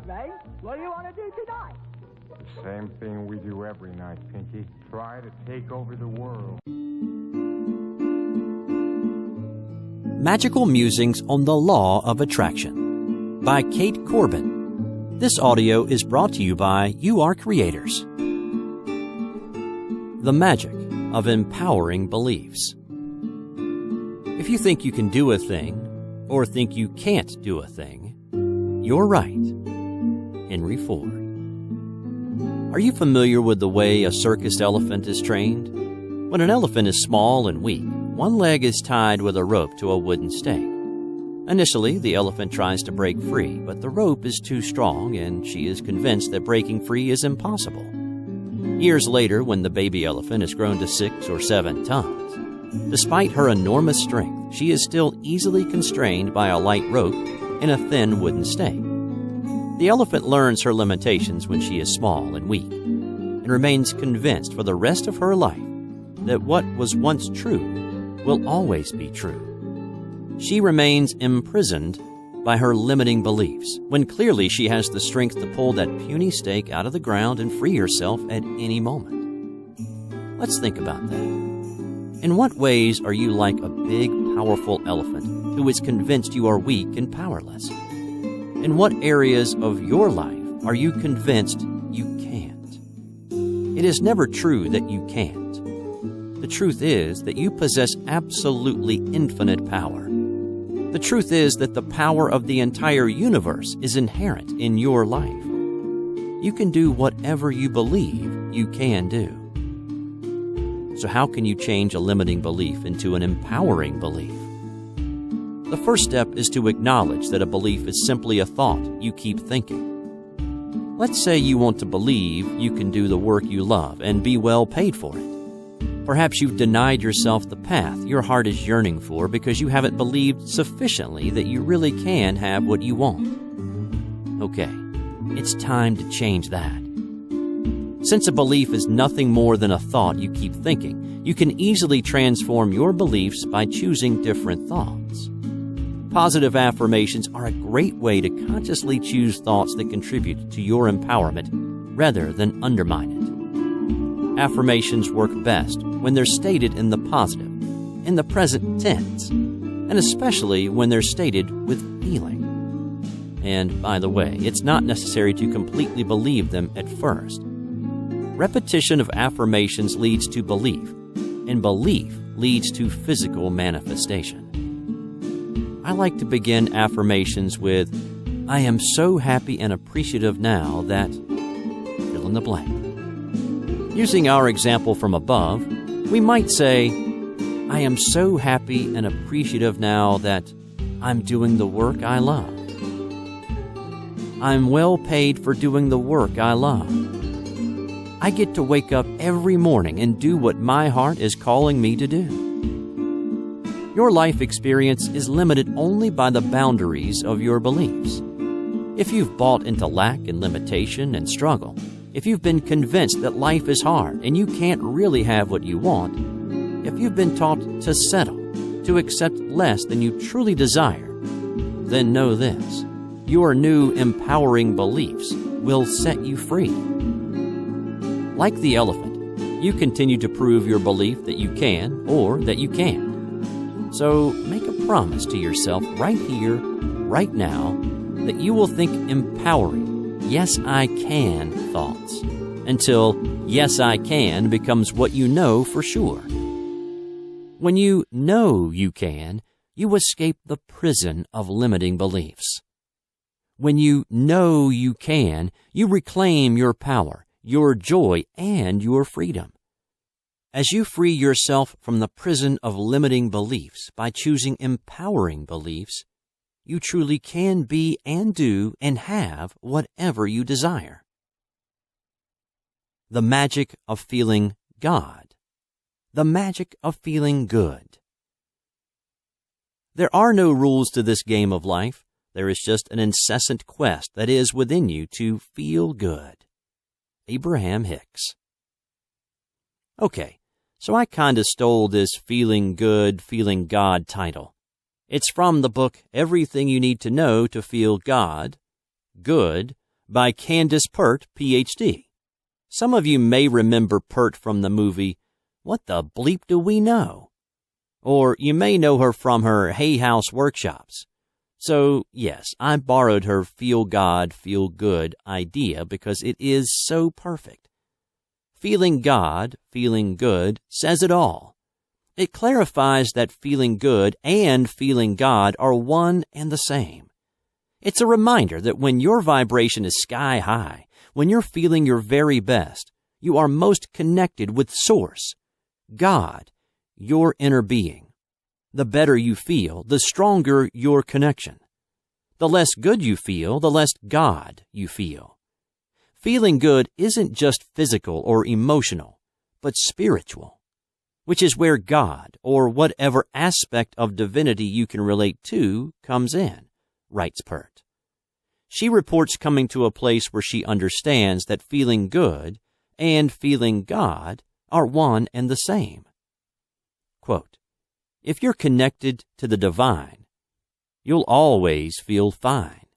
convey. What do you want to do tonight? The same thing we do every night, Pinky. Try to take over the world. Magical Musings on the Law of Attraction by Kate Corbin. This audio is brought to you by You Are Creators. The magic of empowering beliefs. If you think you can do a thing, or think you can't do a thing, you're right. Henry Ford. Are you familiar with the way a circus elephant is trained? When an elephant is small and weak, one leg is tied with a rope to a wooden stake. Initially, the elephant tries to break free, but the rope is too strong and she is convinced that breaking free is impossible. Years later, when the baby elephant has grown to 6 or 7 tons, despite her enormous strength, she is still easily constrained by a light rope and a thin wooden stake. The elephant learns her limitations when she is small and weak, and remains convinced for the rest of her life that what was once true will always be true. She remains imprisoned by her limiting beliefs, when clearly she has the strength to pull that puny stake out of the ground and free herself at any moment. Let's think about that. In what ways are you like a big, powerful elephant who is convinced you are weak and powerless? In what areas of your life are you convinced you can't? It is never true that you can't. The truth is that you possess absolutely infinite power. The truth is that the power of the entire universe is inherent in your life. You can do whatever you believe you can do. So how can you change a limiting belief into an empowering belief? The first step is to acknowledge that a belief is simply a thought you keep thinking. Let's say you want to believe you can do the work you love and be well paid for it. Perhaps you've denied yourself the path your heart is yearning for because you haven't believed sufficiently that you really can have what you want. Okay, it's time to change that. Since a belief is nothing more than a thought you keep thinking, you can easily transform your beliefs by choosing different thoughts. Positive affirmations are a great way to consciously choose thoughts that contribute to your empowerment rather than undermine it. Affirmations work best when they're stated in the positive, in the present tense, and especially when they're stated with feeling. And, by the way, it's not necessary to completely believe them at first. Repetition of affirmations leads to belief, and belief leads to physical manifestation. I like to begin affirmations with, I am so happy and appreciative now that, fill in the blank. Using our example from above, we might say, I am so happy and appreciative now that I'm doing the work I love. I'm well paid for doing the work I love. I get to wake up every morning and do what my heart is calling me to do. Your life experience is limited only by the boundaries of your beliefs. If you've bought into lack and limitation and struggle, if you've been convinced that life is hard and you can't really have what you want, if you've been taught to settle, to accept less than you truly desire, then know this: your new empowering beliefs will set you free. Like the elephant, you continue to prove your belief that you can or that you can't. So make a promise to yourself right here, right now, that you will think empowering, yes, I can thoughts, until yes, I can becomes what you know for sure. When you know you can, you escape the prison of limiting beliefs. When you know you can, you reclaim your power, your joy, and your freedom. As you free yourself from the prison of limiting beliefs by choosing empowering beliefs, you truly can be and do and have whatever you desire. The magic of feeling God. The magic of feeling good. There are no rules to this game of life. There is just an incessant quest that is within you to feel good. Abraham Hicks. Okay, so I kinda stole this feeling good, feeling God title. It's from the book Everything You Need to Know to Feel God, Good, by Candace Pert, Ph.D. Some of you may remember Pert from the movie What the Bleep Do We Know? Or you may know her from her Hay House workshops. So, yes, I borrowed her feel God, feel good idea because it is so perfect. Feeling God, feeling good says it all. It clarifies that feeling good and feeling God are one and the same. It's a reminder that when your vibration is sky high, when you're feeling your very best, you are most connected with Source, God, your inner being. The better you feel, the stronger your connection. The less good you feel, the less God you feel. Feeling good isn't just physical or emotional, but spiritual, which is where God, or whatever aspect of divinity you can relate to, comes in, writes Pert. She reports coming to a place where she understands that feeling good and feeling God are one and the same. Quote, "If you're connected to the divine, you'll always feel fine."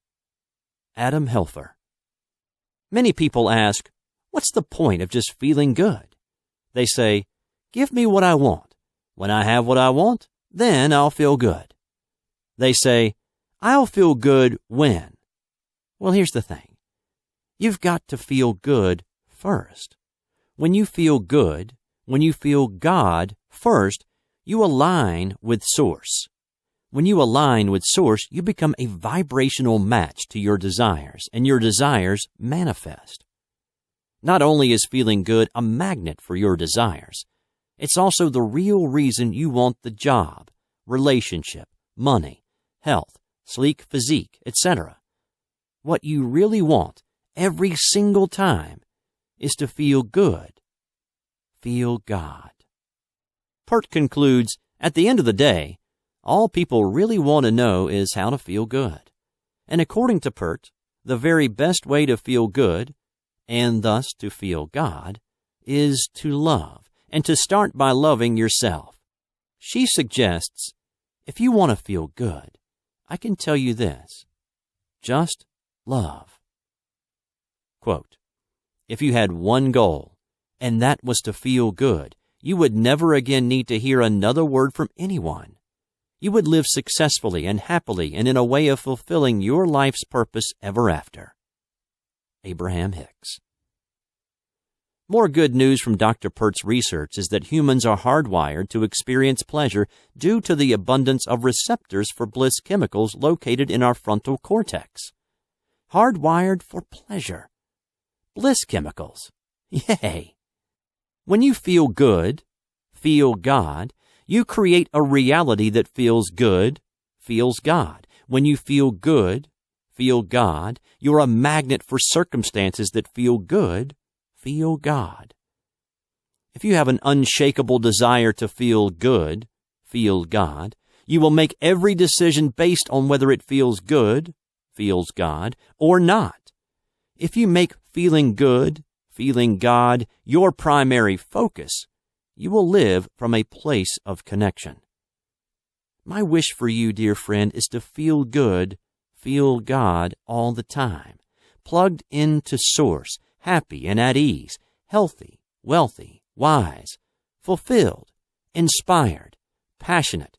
Adam Helfer. Many people ask, what's the point of just feeling good? They say, give me what I want. When I have what I want, then I'll feel good. They say, I'll feel good when. Well, here's the thing. You've got to feel good first. When you feel good, when you feel God first, you align with Source. When you align with Source, you become a vibrational match to your desires, and your desires manifest. Not only is feeling good a magnet for your desires, it's also the real reason you want the job, relationship, money, health, sleek physique, etc. What you really want every single time is to feel good. Feel God. Pert concludes, at the end of the day, all people really want to know is how to feel good. And according to Pert, the very best way to feel good, and thus to feel God, is to love, and to start by loving yourself. She suggests, if you want to feel good, I can tell you this, just love. Quote, if you had one goal, and that was to feel good, you would never again need to hear another word from anyone. You would live successfully and happily and in a way of fulfilling your life's purpose ever after. Abraham Hicks. More good news from Dr. Pert's research is that humans are hardwired to experience pleasure due to the abundance of receptors for bliss chemicals located in our frontal cortex. Hardwired for pleasure. Bliss chemicals. Yay! When you feel good, feel God, you create a reality that feels good, feels God. When you feel good, feel God, you're a magnet for circumstances that feel good, feel God. If you have an unshakable desire to feel good, feel God, you will make every decision based on whether it feels good, feels God, or not. If you make feeling good, feeling God your primary focus, you will live from a place of connection. My wish for you, dear friend, is to feel good, feel God all the time, plugged into Source, happy and at ease, healthy, wealthy, wise, fulfilled, inspired, passionate,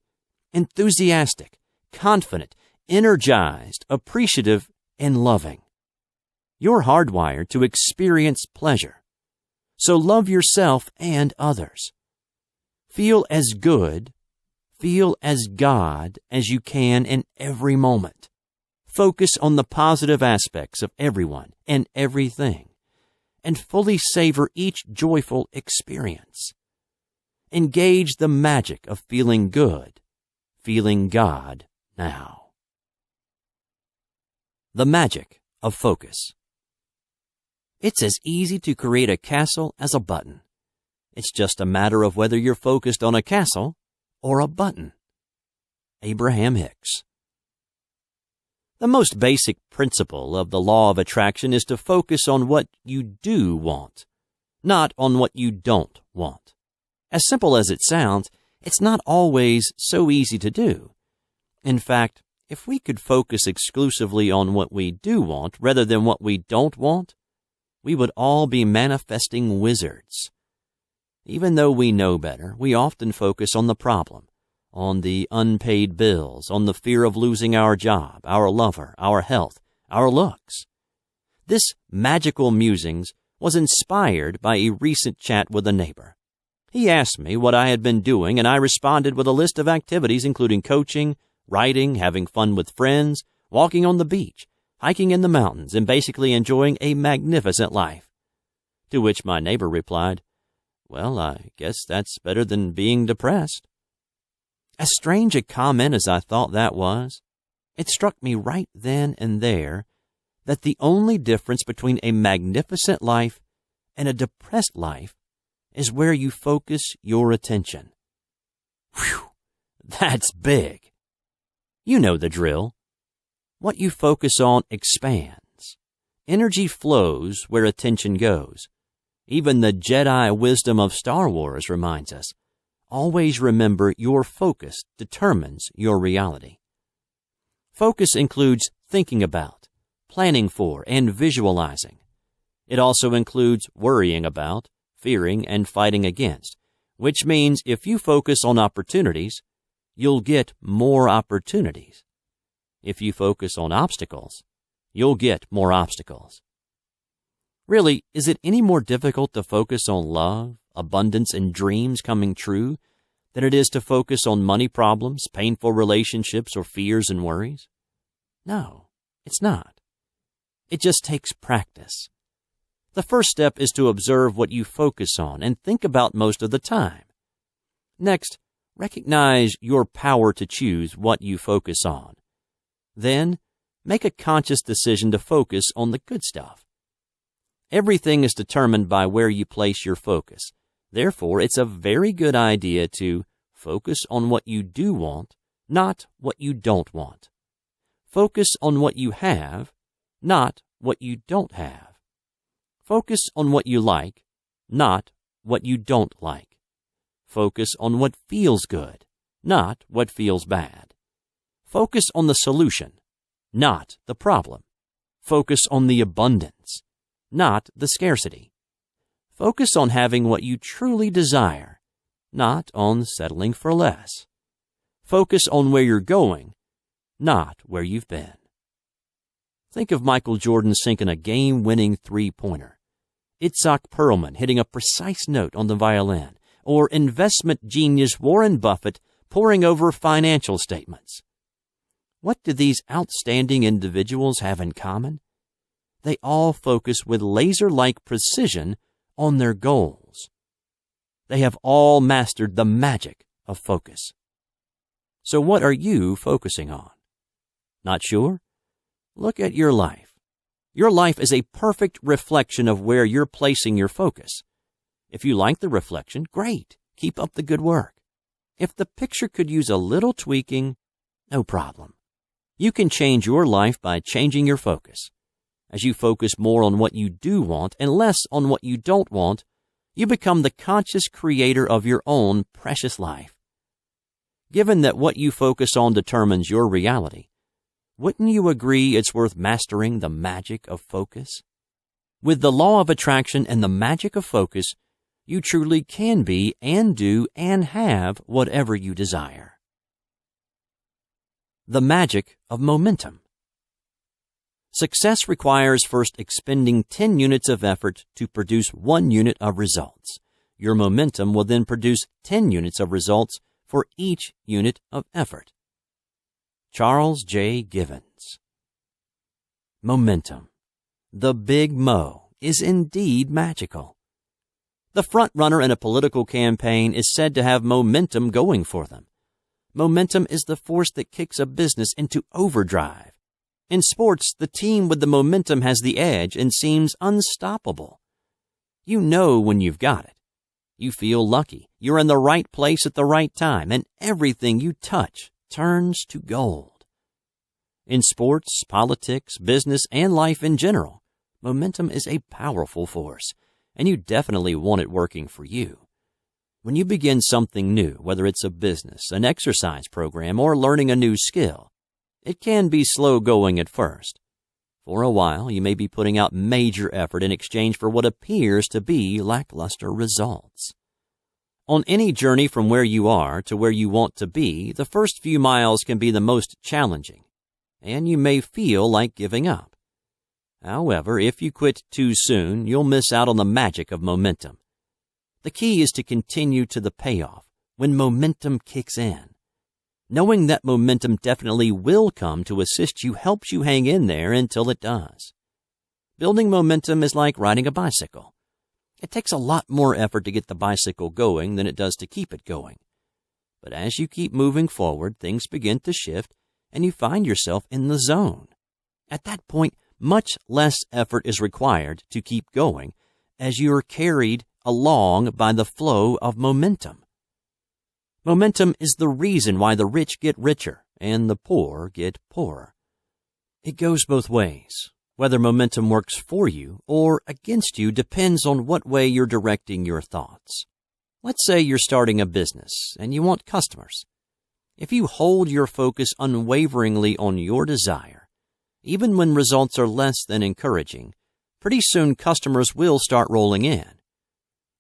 enthusiastic, confident, energized, appreciative, and loving. You're hardwired to experience pleasure. So love yourself and others. Feel as good, feel as God as you can in every moment. Focus on the positive aspects of everyone and everything, and fully savor each joyful experience. Engage the magic of feeling good, feeling God now. The magic of focus. It's as easy to create a castle as a button. It's just a matter of whether you're focused on a castle or a button. Abraham Hicks. The most basic principle of the law of attraction is to focus on what you do want, not on what you don't want. As simple as it sounds, it's not always so easy to do. In fact, if we could focus exclusively on what we do want rather than what we don't want, we would all be manifesting wizards. Even though we know better, we often focus on the problem, on the unpaid bills, on the fear of losing our job, our lover, our health, our looks. This magical musings was inspired by a recent chat with a neighbor. He asked me what I had been doing, and I responded with a list of activities including coaching, writing, having fun with friends, walking on the beach, hiking in the mountains, and basically enjoying a magnificent life. To which my neighbor replied, "Well, I guess that's better than being depressed." As strange a comment as I thought that was, it struck me right then and there that the only difference between a magnificent life and a depressed life is where you focus your attention. Whew, that's big. You know the drill. What you focus on expands. Energy flows where attention goes. Even the Jedi wisdom of Star Wars reminds us, always remember your focus determines your reality. Focus includes thinking about, planning for, and visualizing. It also includes worrying about, fearing, and fighting against, which means if you focus on opportunities, you'll get more opportunities. If you focus on obstacles, you'll get more obstacles. Really, is it any more difficult to focus on love, abundance, and dreams coming true than it is to focus on money problems, painful relationships, or fears and worries? No, it's not. It just takes practice. The first step is to observe what you focus on and think about most of the time. Next, recognize your power to choose what you focus on. Then, make a conscious decision to focus on the good stuff. Everything is determined by where you place your focus. Therefore, it's a very good idea to focus on what you do want, not what you don't want. Focus on what you have, not what you don't have. Focus on what you like, not what you don't like. Focus on what feels good, not what feels bad. Focus on the solution, not the problem. Focus on the abundance, not the scarcity. Focus on having what you truly desire, not on settling for less. Focus on where you're going, not where you've been. Think of Michael Jordan sinking a game-winning three-pointer, Itzhak Perlman hitting a precise note on the violin, or investment genius Warren Buffett poring over financial statements. What do these outstanding individuals have in common? They all focus with laser-like precision on their goals. They have all mastered the magic of focus. So what are you focusing on? Not sure? Look at your life. Your life is a perfect reflection of where you're placing your focus. If you like the reflection, great. Keep up the good work. If the picture could use a little tweaking, no problem. You can change your life by changing your focus. As you focus more on what you do want and less on what you don't want, you become the conscious creator of your own precious life. Given that what you focus on determines your reality, wouldn't you agree it's worth mastering the magic of focus? With the law of attraction and the magic of focus, you truly can be and do and have whatever you desire. The magic of momentum. Success requires first expending 10 units of effort to produce 1 unit of results. Your momentum will then produce 10 units of results for each unit of effort. Charles J. Givens. Momentum. The Big Mo is indeed magical. The front runner in a political campaign is said to have momentum going for them. Momentum is the force that kicks a business into overdrive. In sports, the team with the momentum has the edge and seems unstoppable. You know when you've got it. You feel lucky. You're in the right place at the right time, and everything you touch turns to gold. In sports, politics, business, and life in general, momentum is a powerful force, and you definitely want it working for you. When you begin something new, whether it's a business, an exercise program, or learning a new skill, It can be slow going at first. For a while, you may be putting out major effort in exchange for what appears to be lackluster results. On any journey from where you are to where you want to be, the first few miles can be the most challenging, and you may feel like giving up. However, if you quit too soon, you'll miss out on the magic of momentum. The key is to continue to the payoff, when momentum kicks in. Knowing that momentum definitely will come to assist you helps you hang in there until it does. Building momentum is like riding a bicycle. It takes a lot more effort to get the bicycle going than it does to keep it going. But as you keep moving forward, things begin to shift and you find yourself in the zone. At that point, much less effort is required to keep going as you are carried along by the flow of momentum. Momentum is the reason why the rich get richer and the poor get poorer. It goes both ways. Whether momentum works for you or against you depends on what way you're directing your thoughts. Let's say you're starting a business and you want customers. If you hold your focus unwaveringly on your desire, even when results are less than encouraging, pretty soon customers will start rolling in.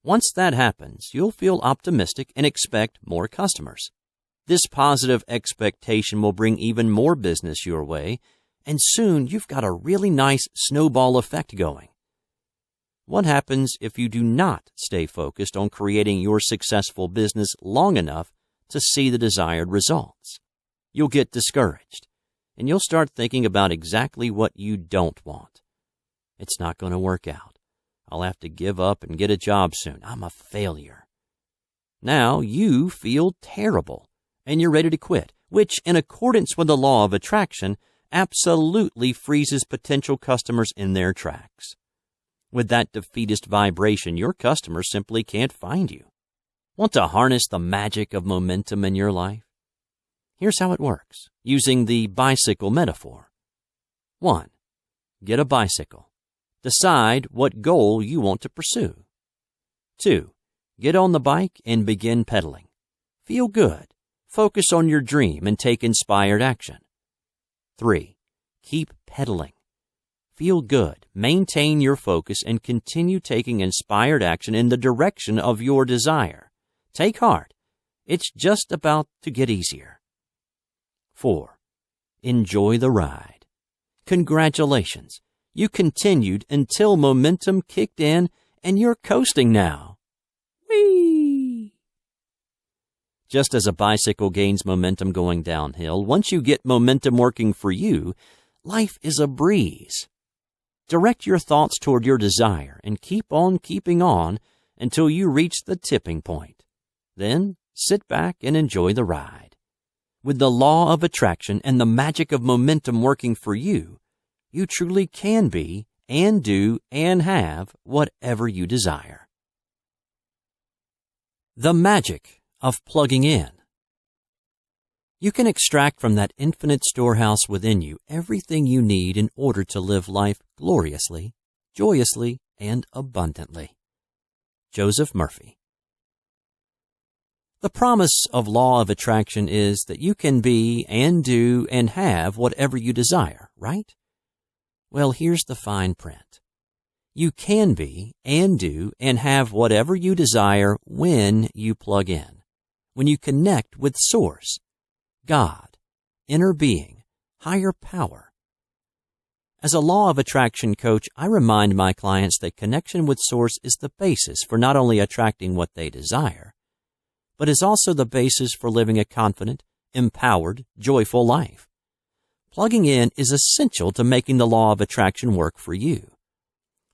Once that happens, you'll feel optimistic and expect more customers. This positive expectation will bring even more business your way, and soon you've got a really nice snowball effect going. What happens if you do not stay focused on creating your successful business long enough to see the desired results? You'll get discouraged, and you'll start thinking about exactly what you don't want. It's not going to work out. I'll have to give up and get a job soon. I'm a failure. Now you feel terrible, and you're ready to quit, which, in accordance with the law of attraction, absolutely freezes potential customers in their tracks. With that defeatist vibration, your customers simply can't find you. Want to harness the magic of momentum in your life? Here's how it works, using the bicycle metaphor. 1. Get a bicycle. Decide what goal you want to pursue. 2. Get on the bike and begin pedaling. Feel good. Focus on your dream and take inspired action. 3. Keep pedaling. Feel good. Maintain your focus and continue taking inspired action in the direction of your desire. Take heart. It's just about to get easier. 4. Enjoy the ride. Congratulations. You continued until momentum kicked in and you're coasting now. Whee! Just as a bicycle gains momentum going downhill, once you get momentum working for you, life is a breeze. Direct your thoughts toward your desire and keep on keeping on until you reach the tipping point. Then sit back and enjoy the ride. With the law of attraction and the magic of momentum working for you, you truly can be and do and have whatever you desire. The magic of plugging in. You can extract from that infinite storehouse within you everything you need in order to live life gloriously, joyously, and abundantly. Joseph Murphy. The promise of law of attraction is that you can be and do and have whatever you desire, right? Well, here's the fine print. You can be and do and have whatever you desire when you plug in, when you connect with Source, God, inner being, higher power. As a law of attraction coach, I remind my clients that connection with Source is the basis for not only attracting what they desire, but is also the basis for living a confident, empowered, joyful life. Plugging in is essential to making the law of attraction work for you.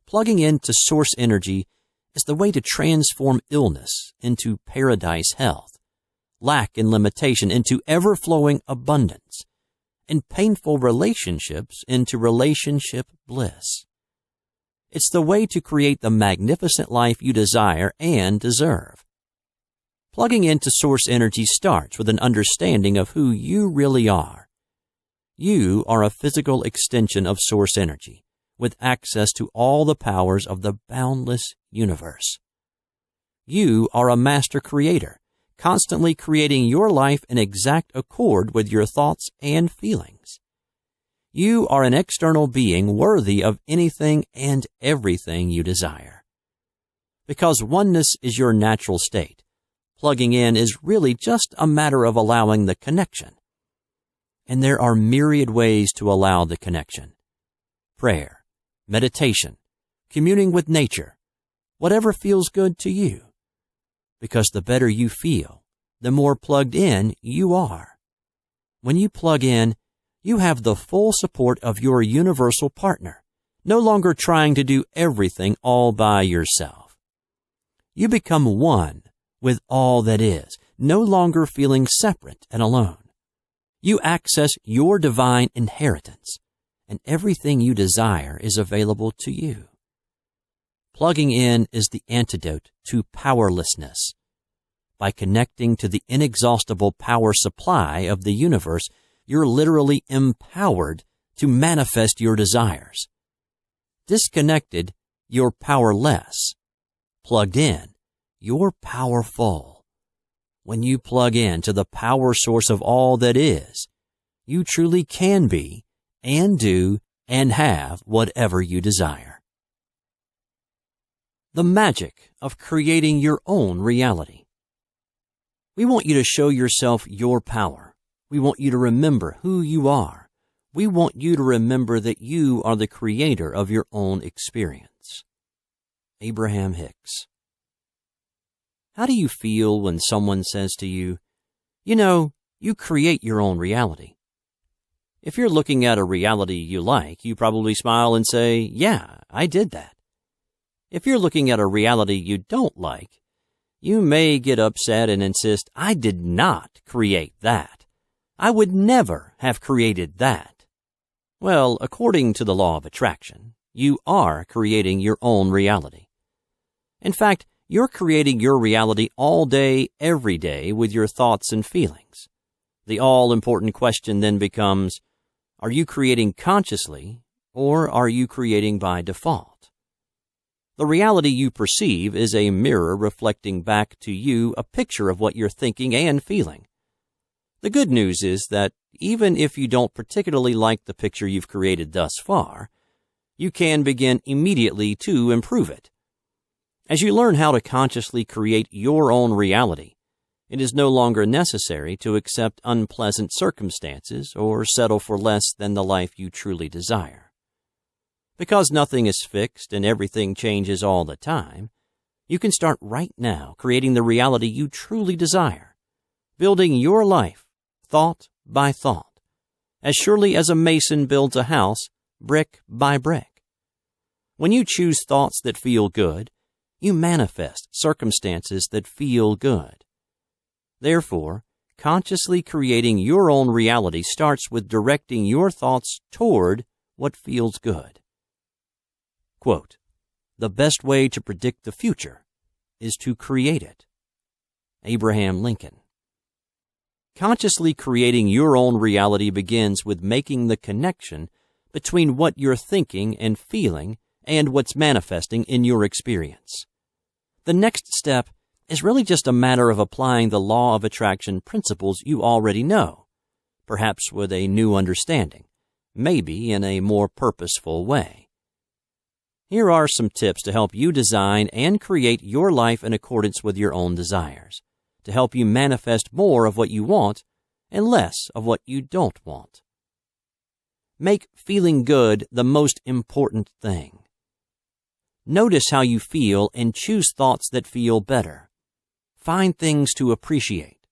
Plugging into source energy is the way to transform illness into paradise health, lack and limitation into ever-flowing abundance, and painful relationships into relationship bliss. It's the way to create the magnificent life you desire and deserve. Plugging into source energy starts with an understanding of who you really are. You are a physical extension of source energy, with access to all the powers of the boundless universe. You are a master creator, constantly creating your life in exact accord with your thoughts and feelings. You are an external being worthy of anything and everything you desire. Because oneness is your natural state, plugging in is really just a matter of allowing the connection. And there are myriad ways to allow the connection. Prayer, meditation, communing with nature, whatever feels good to you. Because the better you feel, the more plugged in you are. When you plug in, you have the full support of your universal partner, no longer trying to do everything all by yourself. You become one with all that is, no longer feeling separate and alone. You access your divine inheritance, and everything you desire is available to you. Plugging in is the antidote to powerlessness. By connecting to the inexhaustible power supply of the universe, you're literally empowered to manifest your desires. Disconnected, you're powerless. Plugged in, you're powerful. When you plug in to the power source of all that is, you truly can be and do and have whatever you desire. The magic of creating your own reality. We want you to show yourself your power. We want you to remember who you are. We want you to remember that you are the creator of your own experience. Abraham Hicks. How do you feel when someone says to you, "You know, you create your own reality"? If you're looking at a reality you like, you probably smile and say, "Yeah, I did that." If you're looking at a reality you don't like, you may get upset and insist, "I did not create that. I would never have created that." Well, according to the law of attraction, you are creating your own reality. In fact, you're creating your reality all day, every day with your thoughts and feelings. The all-important question then becomes, are you creating consciously or are you creating by default? The reality you perceive is a mirror reflecting back to you a picture of what you're thinking and feeling. The good news is that even if you don't particularly like the picture you've created thus far, you can begin immediately to improve it. As you learn how to consciously create your own reality, it is no longer necessary to accept unpleasant circumstances or settle for less than the life you truly desire. Because nothing is fixed and everything changes all the time, you can start right now creating the reality you truly desire, building your life thought by thought, as surely as a mason builds a house brick by brick. When you choose thoughts that feel good, you manifest circumstances that feel good. Therefore, consciously creating your own reality starts with directing your thoughts toward what feels good. Quote, "The best way to predict the future is to create it." Abraham Lincoln. Consciously creating your own reality begins with making the connection between what you're thinking and feeling and what's manifesting in your experience. The next step is really just a matter of applying the law of attraction principles you already know, perhaps with a new understanding, maybe in a more purposeful way. Here are some tips to help you design and create your life in accordance with your own desires, to help you manifest more of what you want and less of what you don't want. Make feeling good the most important thing. Notice how you feel and choose thoughts that feel better. Find things to appreciate.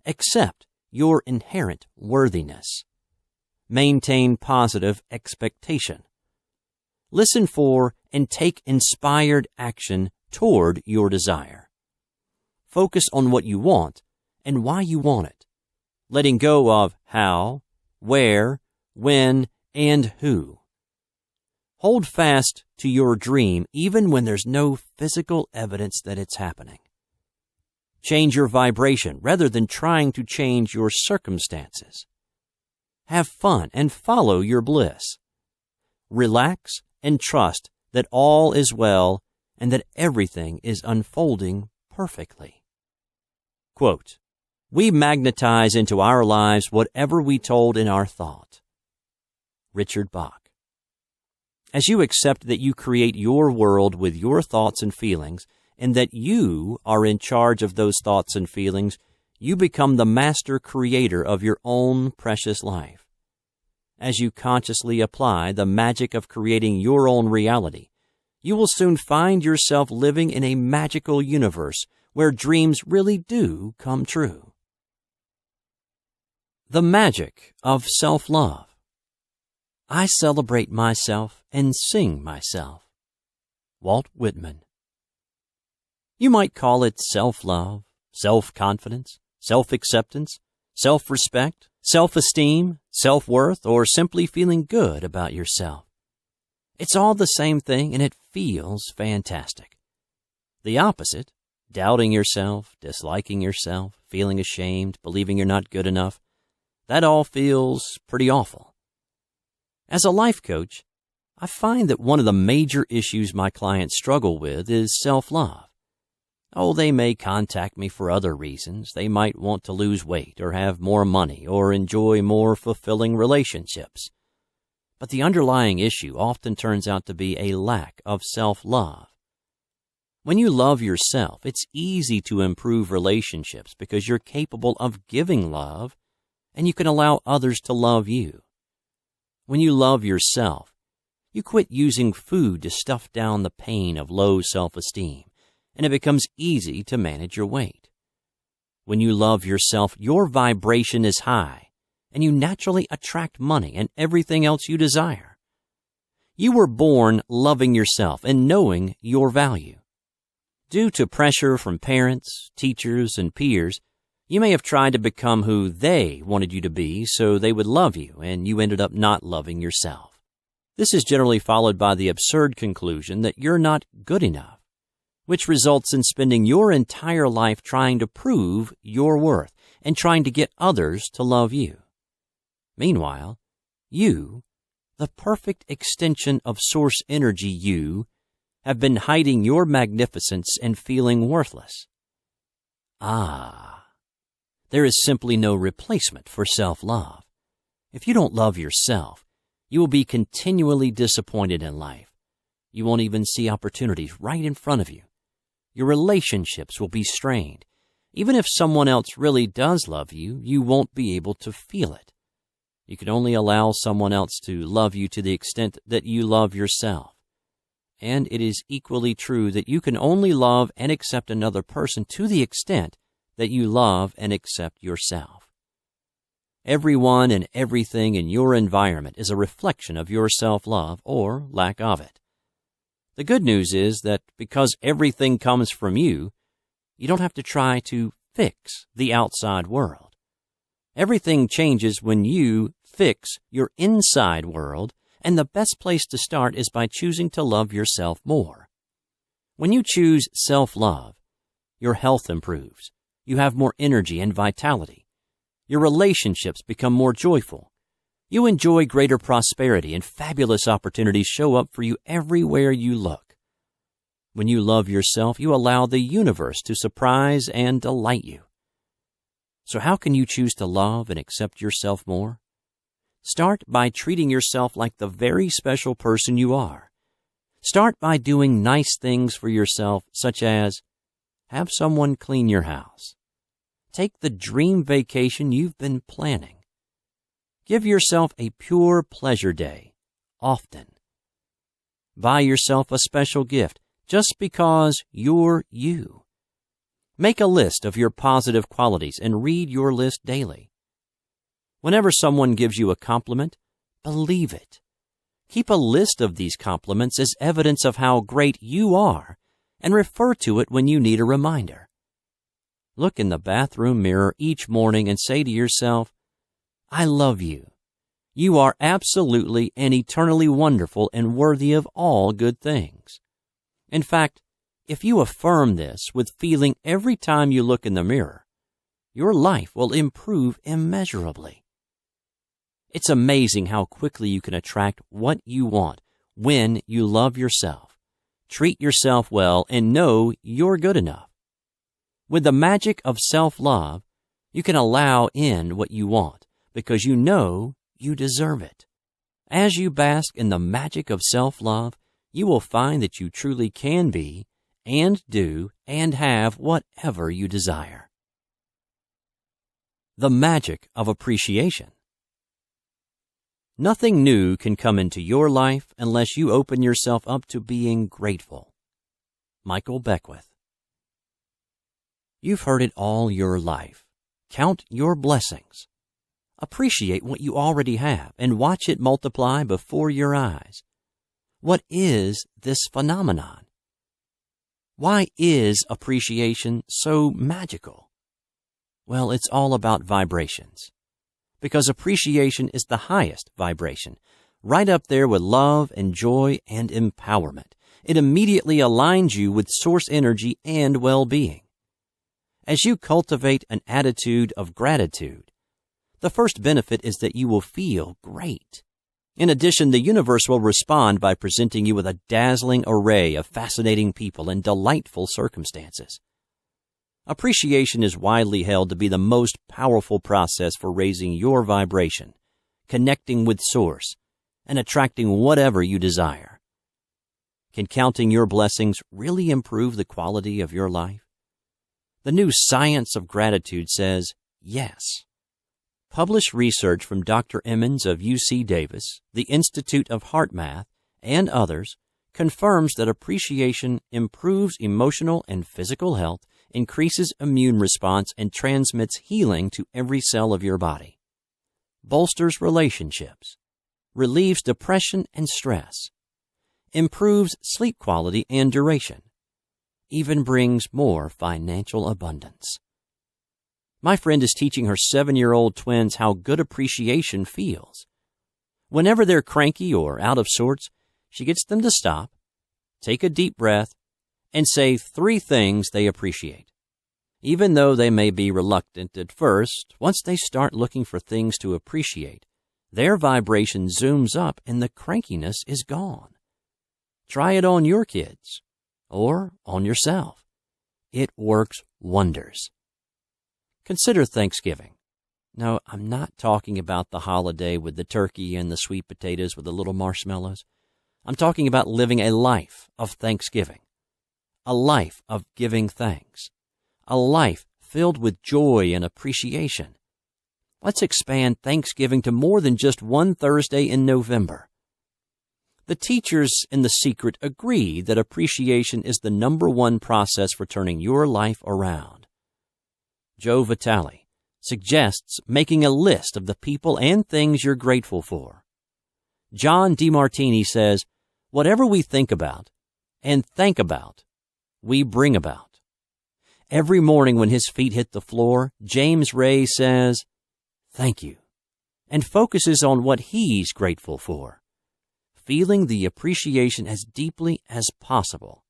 Accept your inherent worthiness. Maintain positive expectation. Listen for and take inspired action toward your desire. Focus on what you want and why you want it, letting go of how, where, when, and who. Hold fast to your dream even when there's no physical evidence that it's happening. Change your vibration rather than trying to change your circumstances. Have fun and follow your bliss. Relax and trust that all is well and that everything is unfolding perfectly. Quote, "We magnetize into our lives whatever we told in our thought." Richard Bach. As you accept that you create your world with your thoughts and feelings, and that you are in charge of those thoughts and feelings, you become the master creator of your own precious life. As you consciously apply the magic of creating your own reality, you will soon find yourself living in a magical universe where dreams really do come true. The magic of self-love. I celebrate myself and sing myself. Walt Whitman. You might call it self-love, self-confidence, self-acceptance, self-respect, self-esteem, self-worth, or simply feeling good about yourself. It's all the same thing, and it feels fantastic. The opposite, doubting yourself, disliking yourself, feeling ashamed, believing you're not good enough, that all feels pretty awful. As a life coach, I find that one of the major issues my clients struggle with is self-love. Oh, they may contact me for other reasons. They might want to lose weight or have more money or enjoy more fulfilling relationships. But the underlying issue often turns out to be a lack of self-love. When you love yourself, it's easy to improve relationships because you're capable of giving love and you can allow others to love you. When you love yourself, you quit using food to stuff down the pain of low self-esteem, and it becomes easy to manage your weight. When you love yourself, your vibration is high, and you naturally attract money and everything else you desire. You were born loving yourself and knowing your value. Due to pressure from parents, teachers, and peers, you may have tried to become who they wanted you to be so they would love you, and you ended up not loving yourself. This is generally followed by the absurd conclusion that you're not good enough, which results in spending your entire life trying to prove your worth and trying to get others to love you. Meanwhile, you, the perfect extension of source energy you, have been hiding your magnificence and feeling worthless. There is simply no replacement for self-love. If you don't love yourself, you will be continually disappointed in life. You won't even see opportunities right in front of you. Your relationships will be strained. Even if someone else really does love you, you won't be able to feel it. You can only allow someone else to love you to the extent that you love yourself. And it is equally true that you can only love and accept another person to the extent that you love and accept yourself. Everyone and everything in your environment is a reflection of your self-love or lack of it. The good news is that because everything comes from you, you don't have to try to fix the outside world. Everything changes when you fix your inside world, and the best place to start is by choosing to love yourself more. When you choose self-love, your health improves. You have more energy and vitality. Your relationships become more joyful. You enjoy greater prosperity, and fabulous opportunities show up for you everywhere you look. When you love yourself, you allow the universe to surprise and delight you. So how can you choose to love and accept yourself more? Start by treating yourself like the very special person you are. Start by doing nice things for yourself, such as have someone clean your house. Take the dream vacation you've been planning. Give yourself a pure pleasure day, often. Buy yourself a special gift just because you're you. Make a list of your positive qualities and read your list daily. Whenever someone gives you a compliment, believe it. Keep a list of these compliments as evidence of how great you are and refer to it when you need a reminder. Look in the bathroom mirror each morning and say to yourself, I love you. You are absolutely and eternally wonderful and worthy of all good things. In fact, if you affirm this with feeling every time you look in the mirror, your life will improve immeasurably. It's amazing how quickly you can attract what you want when you love yourself, treat yourself well, and know you're good enough. With the magic of self-love, you can allow in what you want because you know you deserve it. As you bask in the magic of self-love, you will find that you truly can be and do and have whatever you desire. The magic of appreciation. Nothing new can come into your life unless you open yourself up to being grateful. Michael Beckwith. You've heard it all your life. Count your blessings. Appreciate what you already have and watch it multiply before your eyes. What is this phenomenon? Why is appreciation so magical? Well, it's all about vibrations. Because appreciation is the highest vibration, right up there with love and joy and empowerment. It immediately aligns you with source energy and well-being. As you cultivate an attitude of gratitude, the first benefit is that you will feel great. In addition, the universe will respond by presenting you with a dazzling array of fascinating people and delightful circumstances. Appreciation is widely held to be the most powerful process for raising your vibration, connecting with Source, and attracting whatever you desire. Can counting your blessings really improve the quality of your life? The new science of gratitude says yes. Published research from Dr. Emmons of UC Davis, the Institute of Heart Math, and others confirms that appreciation improves emotional and physical health, increases immune response, and transmits healing to every cell of your body. Bolsters relationships, relieves depression and stress, improves sleep quality and duration, even brings more financial abundance. My friend is teaching her 7-year-old twins how good appreciation feels. Whenever they're cranky or out of sorts, she gets them to stop, take a deep breath, and say 3 things they appreciate. Even though they may be reluctant at first, once they start looking for things to appreciate, their vibration zooms up and the crankiness is gone. Try it on your kids or on yourself. It works wonders. Consider Thanksgiving. No, I'm not talking about the holiday with the turkey and the sweet potatoes with the little marshmallows. I'm talking about living a life of thanksgiving, a life of giving thanks, a life filled with joy and appreciation. Let's expand Thanksgiving to more than just one Thursday in November. The teachers in The Secret agree that appreciation is the #1 process for turning your life around. Joe Vitale suggests making a list of the people and things you're grateful for. John DeMartini says, whatever we think about and think about, we bring about. Every morning when his feet hit the floor, James Ray says, thank you, and focuses on what he's grateful for, feeling the appreciation as deeply as possible.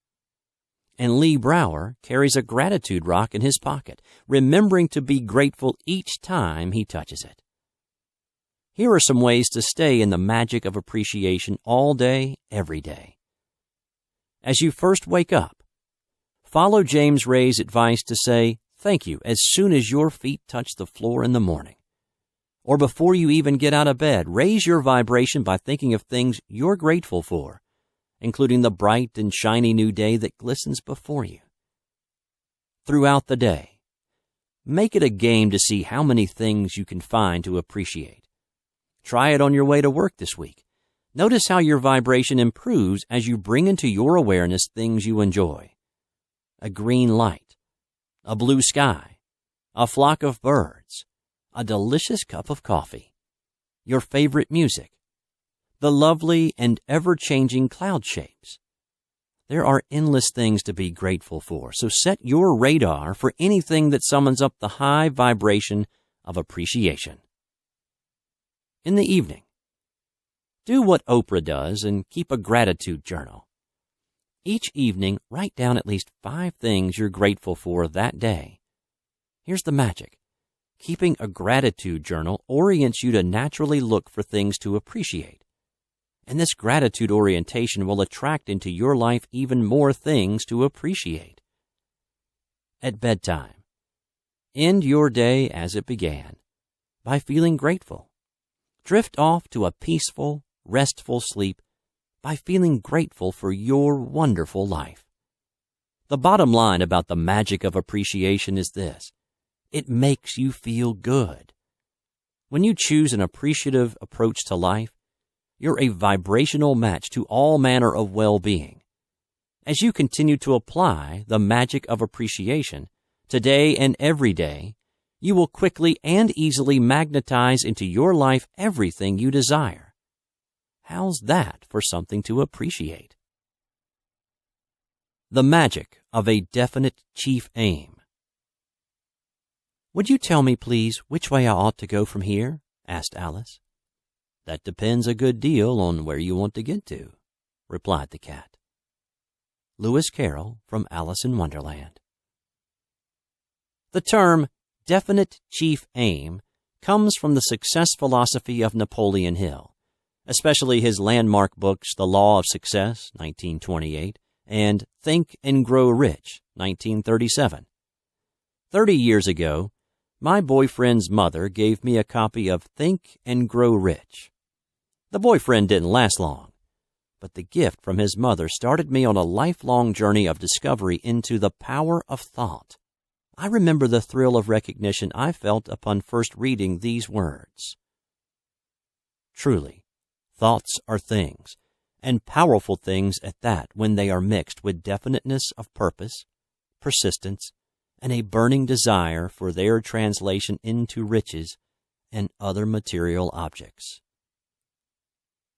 And Lee Brower carries a gratitude rock in his pocket, remembering to be grateful each time he touches it. Here are some ways to stay in the magic of appreciation all day, every day. As you first wake up, follow James Ray's advice to say thank you as soon as your feet touch the floor in the morning. Or before you even get out of bed, raise your vibration by thinking of things you're grateful for, including the bright and shiny new day that glistens before you. Throughout the day, make it a game to see how many things you can find to appreciate. Try it on your way to work this week. Notice how your vibration improves as you bring into your awareness things you enjoy. A green light, a blue sky, a flock of birds, a delicious cup of coffee, your favorite music, the lovely and ever-changing cloud shapes. There are endless things to be grateful for, so set your radar for anything that summons up the high vibration of appreciation. In the evening, do what Oprah does and keep a gratitude journal. Each evening, write down at least 5 things you're grateful for that day. Here's the magic. Keeping a gratitude journal orients you to naturally look for things to appreciate. And this gratitude orientation will attract into your life even more things to appreciate. At bedtime, end your day as it began by feeling grateful. Drift off to a peaceful, restful sleep by feeling grateful for your wonderful life. The bottom line about the magic of appreciation is this: it makes you feel good. When you choose an appreciative approach to life, you're a vibrational match to all manner of well-being. As you continue to apply the magic of appreciation today and every day, you will quickly and easily magnetize into your life everything you desire. How's that for something to appreciate? The magic of a definite chief aim. "Would you tell me, please, which way I ought to go from here?" asked Alice. "That depends a good deal on where you want to get to," replied the cat. Lewis Carroll from Alice in Wonderland. The term definite chief aim comes from the success philosophy of Napoleon Hill, especially his landmark books The Law of Success, 1928, and Think and Grow Rich, 1937. 30 years ago, my boyfriend's mother gave me a copy of Think and Grow Rich. The boyfriend didn't last long, but the gift from his mother started me on a lifelong journey of discovery into the power of thought. I remember the thrill of recognition I felt upon first reading these words. Truly, thoughts are things, and powerful things at that, when they are mixed with definiteness of purpose, persistence, and a burning desire for their translation into riches and other material objects.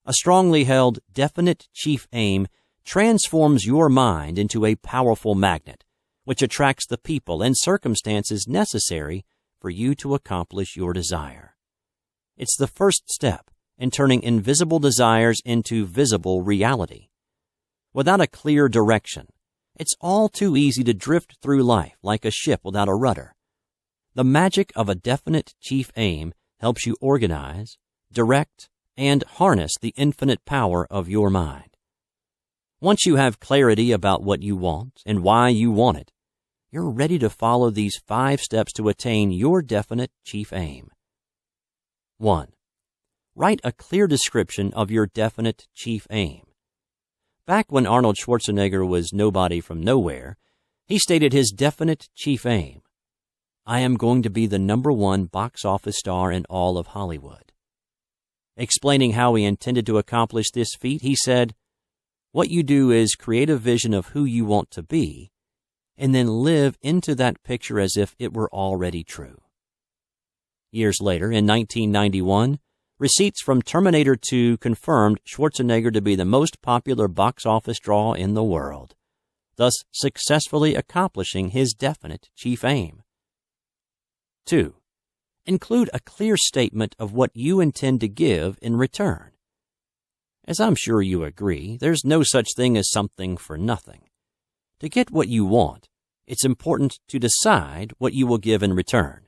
A strongly held, definite chief aim transforms your mind into a powerful magnet, which attracts the people and circumstances necessary for you to accomplish your desire. It's the first step in turning invisible desires into visible reality. Without a clear direction, it's all too easy to drift through life like a ship without a rudder. The magic of a definite chief aim helps you organize, direct, and harness the infinite power of your mind. Once you have clarity about what you want and why you want it, you're ready to follow these 5 steps to attain your definite chief aim. 1. Write a clear description of your definite chief aim. Back when Arnold Schwarzenegger was nobody from nowhere, he stated his definite chief aim: "I am going to be the #1 box office star in all of Hollywood." Explaining how he intended to accomplish this feat, he said, "What you do is create a vision of who you want to be, and then live into that picture as if it were already true." Years later, in 1991, receipts from Terminator 2 confirmed Schwarzenegger to be the most popular box office draw in the world, thus successfully accomplishing his definite chief aim. 2. Include a clear statement of what you intend to give in return. As I'm sure you agree, there's no such thing as something for nothing. To get what you want, it's important to decide what you will give in return.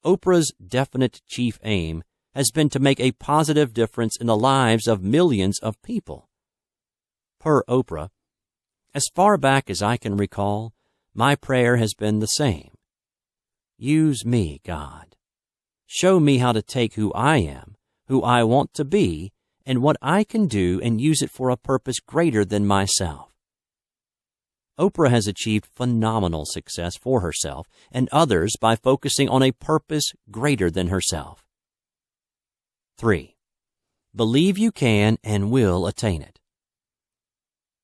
Oprah's definite chief aim has been to make a positive difference in the lives of millions of people. Per Oprah, "As far back as I can recall, my prayer has been the same. Use me, God. Show me how to take who I am, who I want to be, and what I can do, and use it for a purpose greater than myself." Oprah has achieved phenomenal success for herself and others by focusing on a purpose greater than herself. 3. Believe you can and will attain it.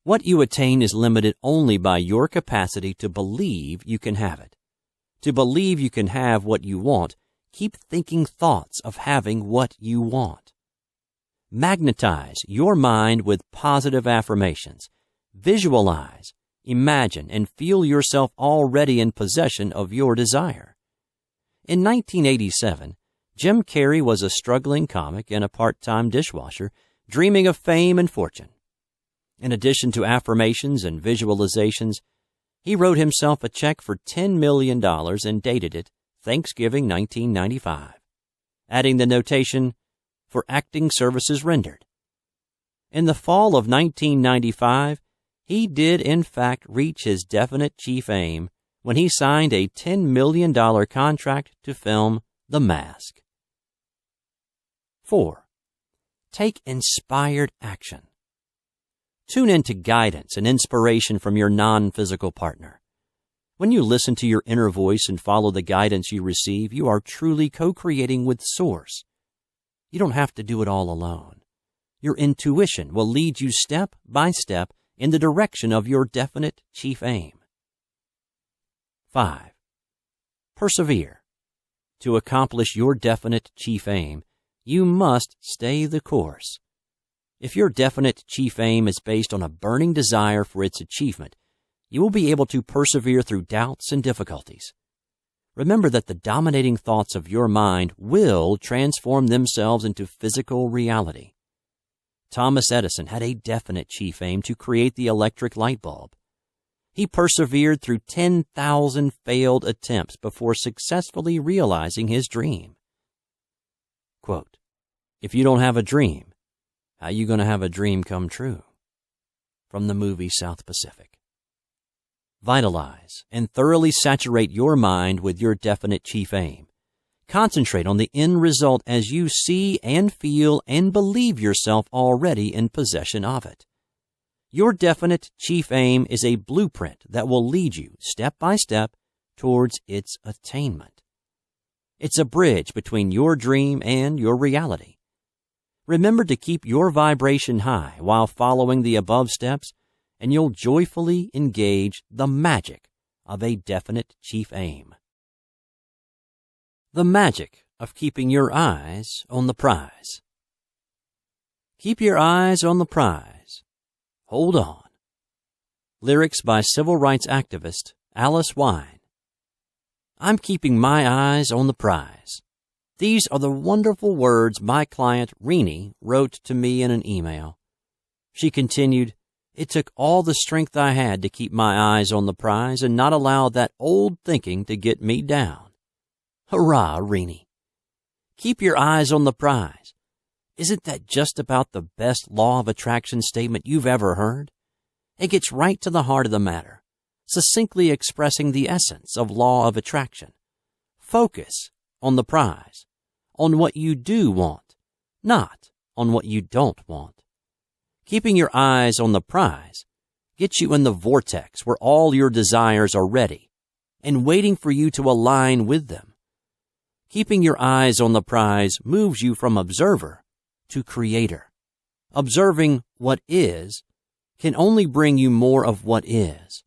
What you attain is limited only by your capacity to believe you can have it. To believe you can have what you want, keep thinking thoughts of having what you want. Magnetize your mind with positive affirmations. Visualize, imagine, and feel yourself already in possession of your desire. In 1987, Jim Carrey was a struggling comic and a part-time dishwasher, dreaming of fame and fortune. In addition to affirmations and visualizations, he wrote himself a check for $10 million and dated it Thanksgiving 1995, adding the notation, "For acting services rendered." In the fall of 1995, he did in fact reach his definite chief aim when he signed a $10 million contract to film The Mask. 4. Take inspired action. Tune into guidance and inspiration from your non-physical partner. When you listen to your inner voice and follow the guidance you receive, you are truly co-creating with Source. You don't have to do it all alone. Your intuition will lead you step by step in the direction of your definite chief aim. 5. Persevere. To accomplish your definite chief aim, you must stay the course. If your definite chief aim is based on a burning desire for its achievement, you will be able to persevere through doubts and difficulties. Remember that the dominating thoughts of your mind will transform themselves into physical reality. Thomas Edison had a definite chief aim to create the electric light bulb. He persevered through 10,000 failed attempts before successfully realizing his dream. Quote, "If you don't have a dream, how you going to have a dream come true?" From the movie South Pacific. Vitalize and thoroughly saturate your mind with your definite chief aim. Concentrate on the end result as you see and feel and believe yourself already in possession of it. Your definite chief aim is a blueprint that will lead you step by step towards its attainment. It's a bridge between your dream and your reality. Remember to keep your vibration high while following the above steps, and you'll joyfully engage the magic of a definite chief aim. The magic of keeping your eyes on the prize. Keep your eyes on the prize. Hold on. Lyrics by civil rights activist Alice Wine. I'm keeping my eyes on the prize. These are the wonderful words my client Renee wrote to me in an email. She continued, "It took all the strength I had to keep my eyes on the prize and not allow that old thinking to get me down." Hurrah, Renee. Keep your eyes on the prize. Isn't that just about the best law of attraction statement you've ever heard? It gets right to the heart of the matter, succinctly expressing the essence of law of attraction. Focus on the prize, on what you do want, not on what you don't want. Keeping your eyes on the prize gets you in the vortex where all your desires are ready and waiting for you to align with them. Keeping your eyes on the prize moves you from observer to creator. Observing what is can only bring you more of what is.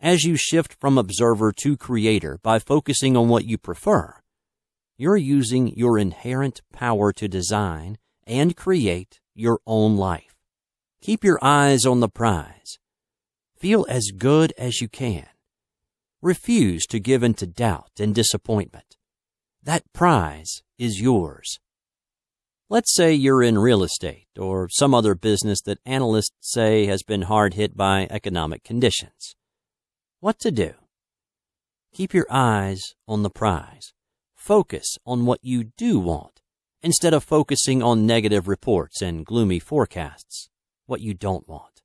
As you shift from observer to creator by focusing on what you prefer, you're using your inherent power to design and create your own life. Keep your eyes on the prize. Feel as good as you can. Refuse to give in to doubt and disappointment. That prize is yours. Let's say you're in real estate or some other business that analysts say has been hard hit by economic conditions. What to do? Keep your eyes on the prize. Focus on what you do want instead of focusing on negative reports and gloomy forecasts, what you don't want.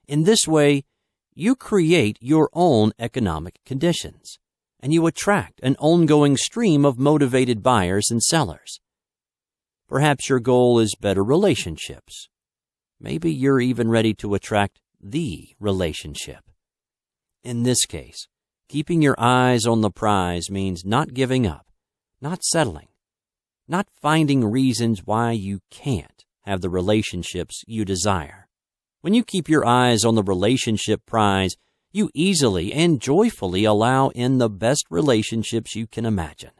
In this way, you create your own economic conditions, and you attract an ongoing stream of motivated buyers and sellers. Perhaps your goal is better relationships. Maybe you're even ready to attract the relationship. In this case, keeping your eyes on the prize means not giving up, not settling, not finding reasons why you can't have the relationships you desire. When you keep your eyes on the relationship prize, you easily and joyfully allow in the best relationships you can imagine.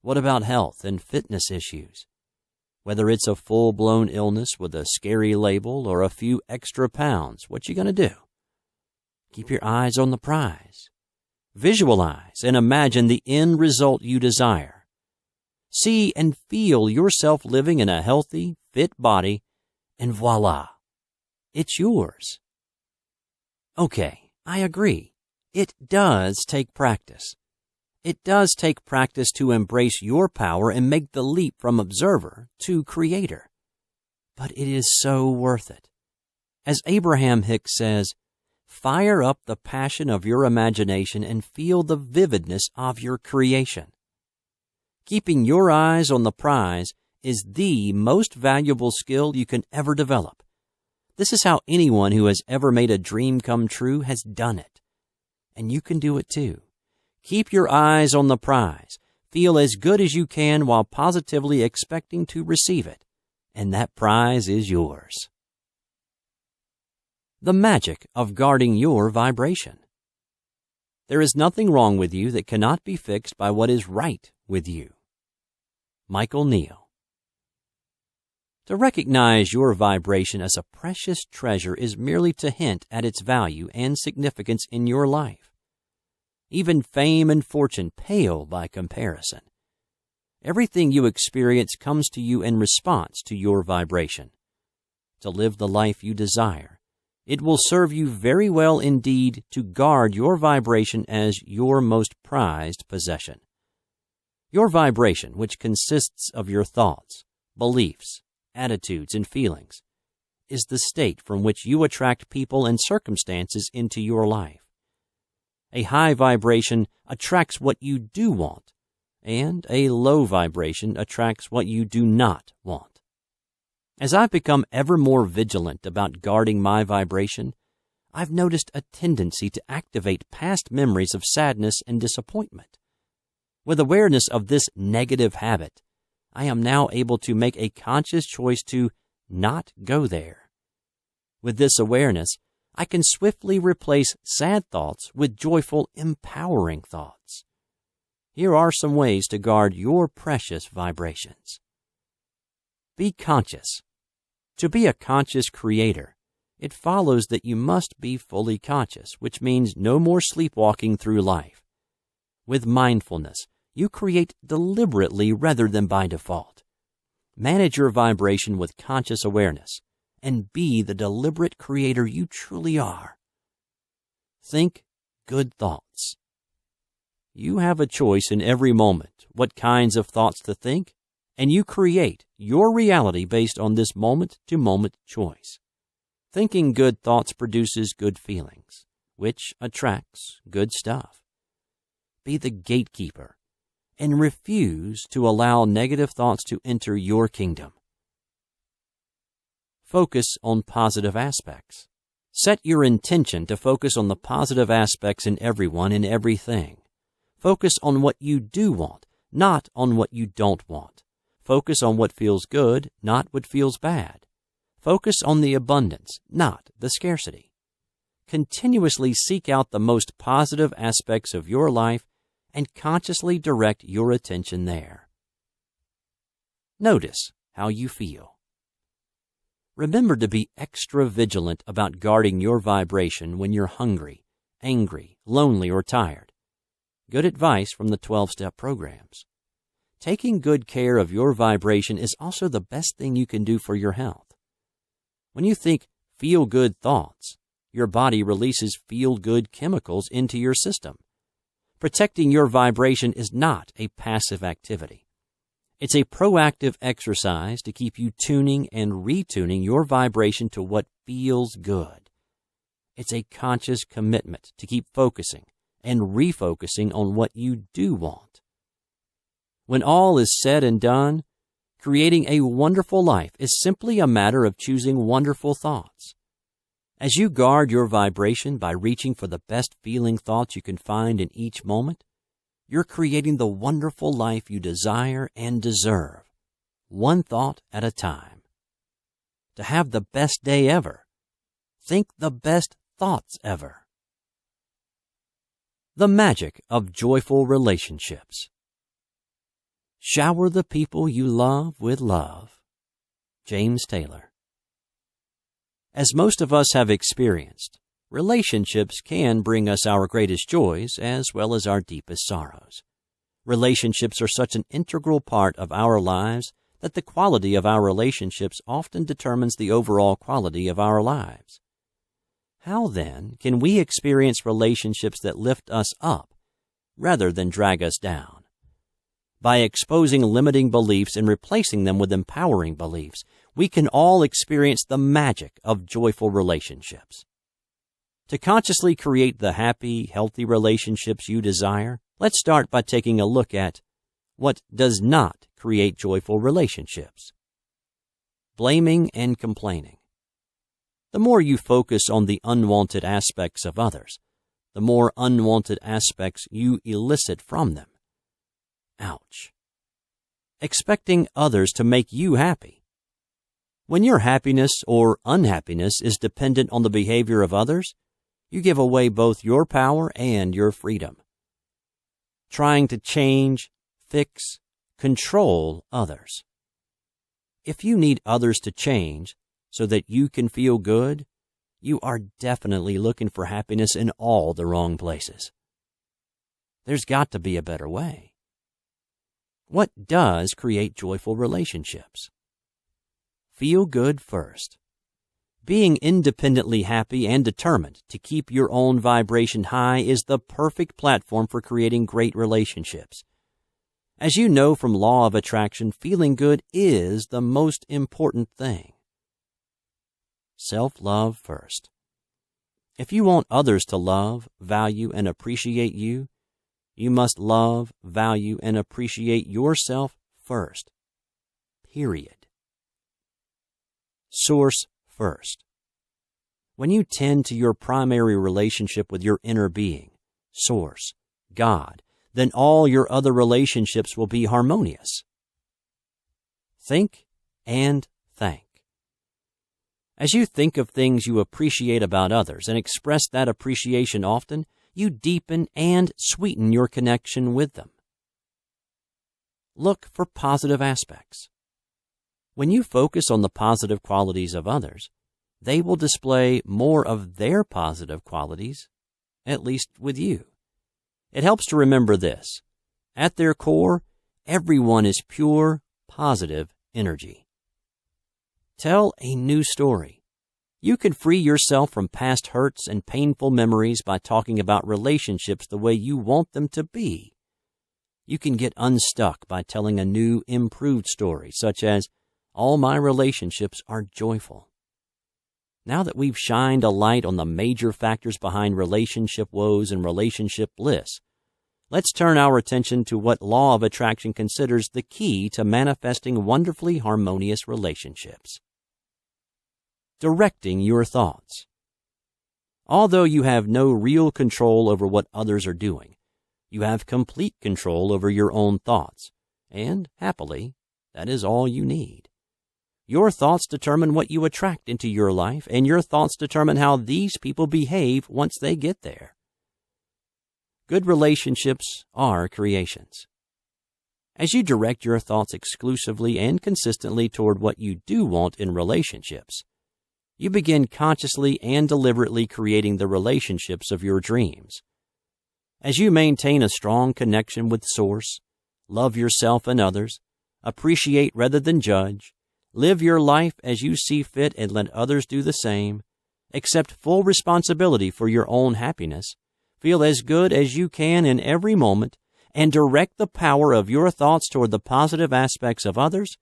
What about health and fitness issues? Whether it's a full-blown illness with a scary label or a few extra pounds, what you gonna do? Keep your eyes on the prize. Visualize and imagine the end result you desire. See and feel yourself living in a healthy, fit body, and voila, it's yours. Okay, I agree. It does take practice. It does take practice to embrace your power and make the leap from observer to creator. But it is so worth it. As Abraham Hicks says, fire up the passion of your imagination and feel the vividness of your creation. Keeping your eyes on the prize is the most valuable skill you can ever develop. This is how anyone who has ever made a dream come true has done it. And you can do it too. Keep your eyes on the prize. Feel as good as you can while positively expecting to receive it. And that prize is yours. The magic of guarding your vibration. There is nothing wrong with you that cannot be fixed by what is right with you. Michael Neal. To recognize your vibration as a precious treasure is merely to hint at its value and significance in your life. Even fame and fortune pale by comparison. Everything you experience comes to you in response to your vibration. To live the life you desire, it will serve you very well indeed to guard your vibration as your most prized possession. Your vibration, which consists of your thoughts, beliefs, attitudes, and feelings, is the state from which you attract people and circumstances into your life. A high vibration attracts what you do want, and a low vibration attracts what you do not want. As I've become ever more vigilant about guarding my vibration, I've noticed a tendency to activate past memories of sadness and disappointment. With awareness of this negative habit, I am now able to make a conscious choice to not go there. With this awareness, I can swiftly replace sad thoughts with joyful, empowering thoughts. Here are some ways to guard your precious vibrations. Be conscious. To be a conscious creator, it follows that you must be fully conscious, which means no more sleepwalking through life. With mindfulness, you create deliberately rather than by default. Manage your vibration with conscious awareness, and be the deliberate creator you truly are. Think good thoughts. You have a choice in every moment what kinds of thoughts to think, and you create your reality based on this moment-to-moment choice. Thinking good thoughts produces good feelings, which attracts good stuff. Be the gatekeeper and refuse to allow negative thoughts to enter your kingdom. Focus on positive aspects. Set your intention to focus on the positive aspects in everyone and everything. Focus on what you do want, not on what you don't want. Focus on what feels good, not what feels bad. Focus on the abundance, not the scarcity. Continuously seek out the most positive aspects of your life and consciously direct your attention there. Notice how you feel. Remember to be extra vigilant about guarding your vibration when you're hungry, angry, lonely, or tired. Good advice from the 12-step programs. Taking good care of your vibration is also the best thing you can do for your health. When you think feel-good thoughts, your body releases feel-good chemicals into your system. Protecting your vibration is not a passive activity. It's a proactive exercise to keep you tuning and retuning your vibration to what feels good. It's a conscious commitment to keep focusing and refocusing on what you do want. When all is said and done, creating a wonderful life is simply a matter of choosing wonderful thoughts. As you guard your vibration by reaching for the best feeling thoughts you can find in each moment, you're creating the wonderful life you desire and deserve, one thought at a time. To have the best day ever, think the best thoughts ever. The magic of joyful relationships. Shower the people you love with love. James Taylor. As most of us have experienced, relationships can bring us our greatest joys as well as our deepest sorrows. Relationships are such an integral part of our lives that the quality of our relationships often determines the overall quality of our lives. How then can we experience relationships that lift us up rather than drag us down? By exposing limiting beliefs and replacing them with empowering beliefs, we can all experience the magic of joyful relationships. To consciously create the happy, healthy relationships you desire, let's start by taking a look at what does not create joyful relationships. Blaming and complaining. The more you focus on the unwanted aspects of others, the more unwanted aspects you elicit from them. Ouch. Expecting others to make you happy. When your happiness or unhappiness is dependent on the behavior of others, you give away both your power and your freedom. Trying to change, fix, control others. If you need others to change so that you can feel good, you are definitely looking for happiness in all the wrong places. There's got to be a better way. What does create joyful relationships? Feel good first. Being independently happy and determined to keep your own vibration high is the perfect platform for creating great relationships. As you know from law of attraction, feeling good is the most important thing. Self-love first. If you want others to love, value, and appreciate you, you must love, value, and appreciate yourself first. Period. Source first. When you tend to your primary relationship with your inner being, Source, God, then all your other relationships will be harmonious. Think and thank. As you think of things you appreciate about others and express that appreciation often, you deepen and sweeten your connection with them. Look for positive aspects. When you focus on the positive qualities of others, they will display more of their positive qualities, at least with you. It helps to remember this. At their core, everyone is pure, positive energy. Tell a new story. You can free yourself from past hurts and painful memories by talking about relationships the way you want them to be. You can get unstuck by telling a new, improved story, such as, "All my relationships are joyful." Now that we've shined a light on the major factors behind relationship woes and relationship bliss, let's turn our attention to what law of attraction considers the key to manifesting wonderfully harmonious relationships. Directing your thoughts. Although you have no real control over what others are doing, you have complete control over your own thoughts, and, happily, that is all you need. Your thoughts determine what you attract into your life, and your thoughts determine how these people behave once they get there. Good relationships are creations. As you direct your thoughts exclusively and consistently toward what you do want in relationships, you begin consciously and deliberately creating the relationships of your dreams. As you maintain a strong connection with Source, love yourself and others, appreciate rather than judge, live your life as you see fit and let others do the same, accept full responsibility for your own happiness, feel as good as you can in every moment, and direct the power of your thoughts toward the positive aspects of others,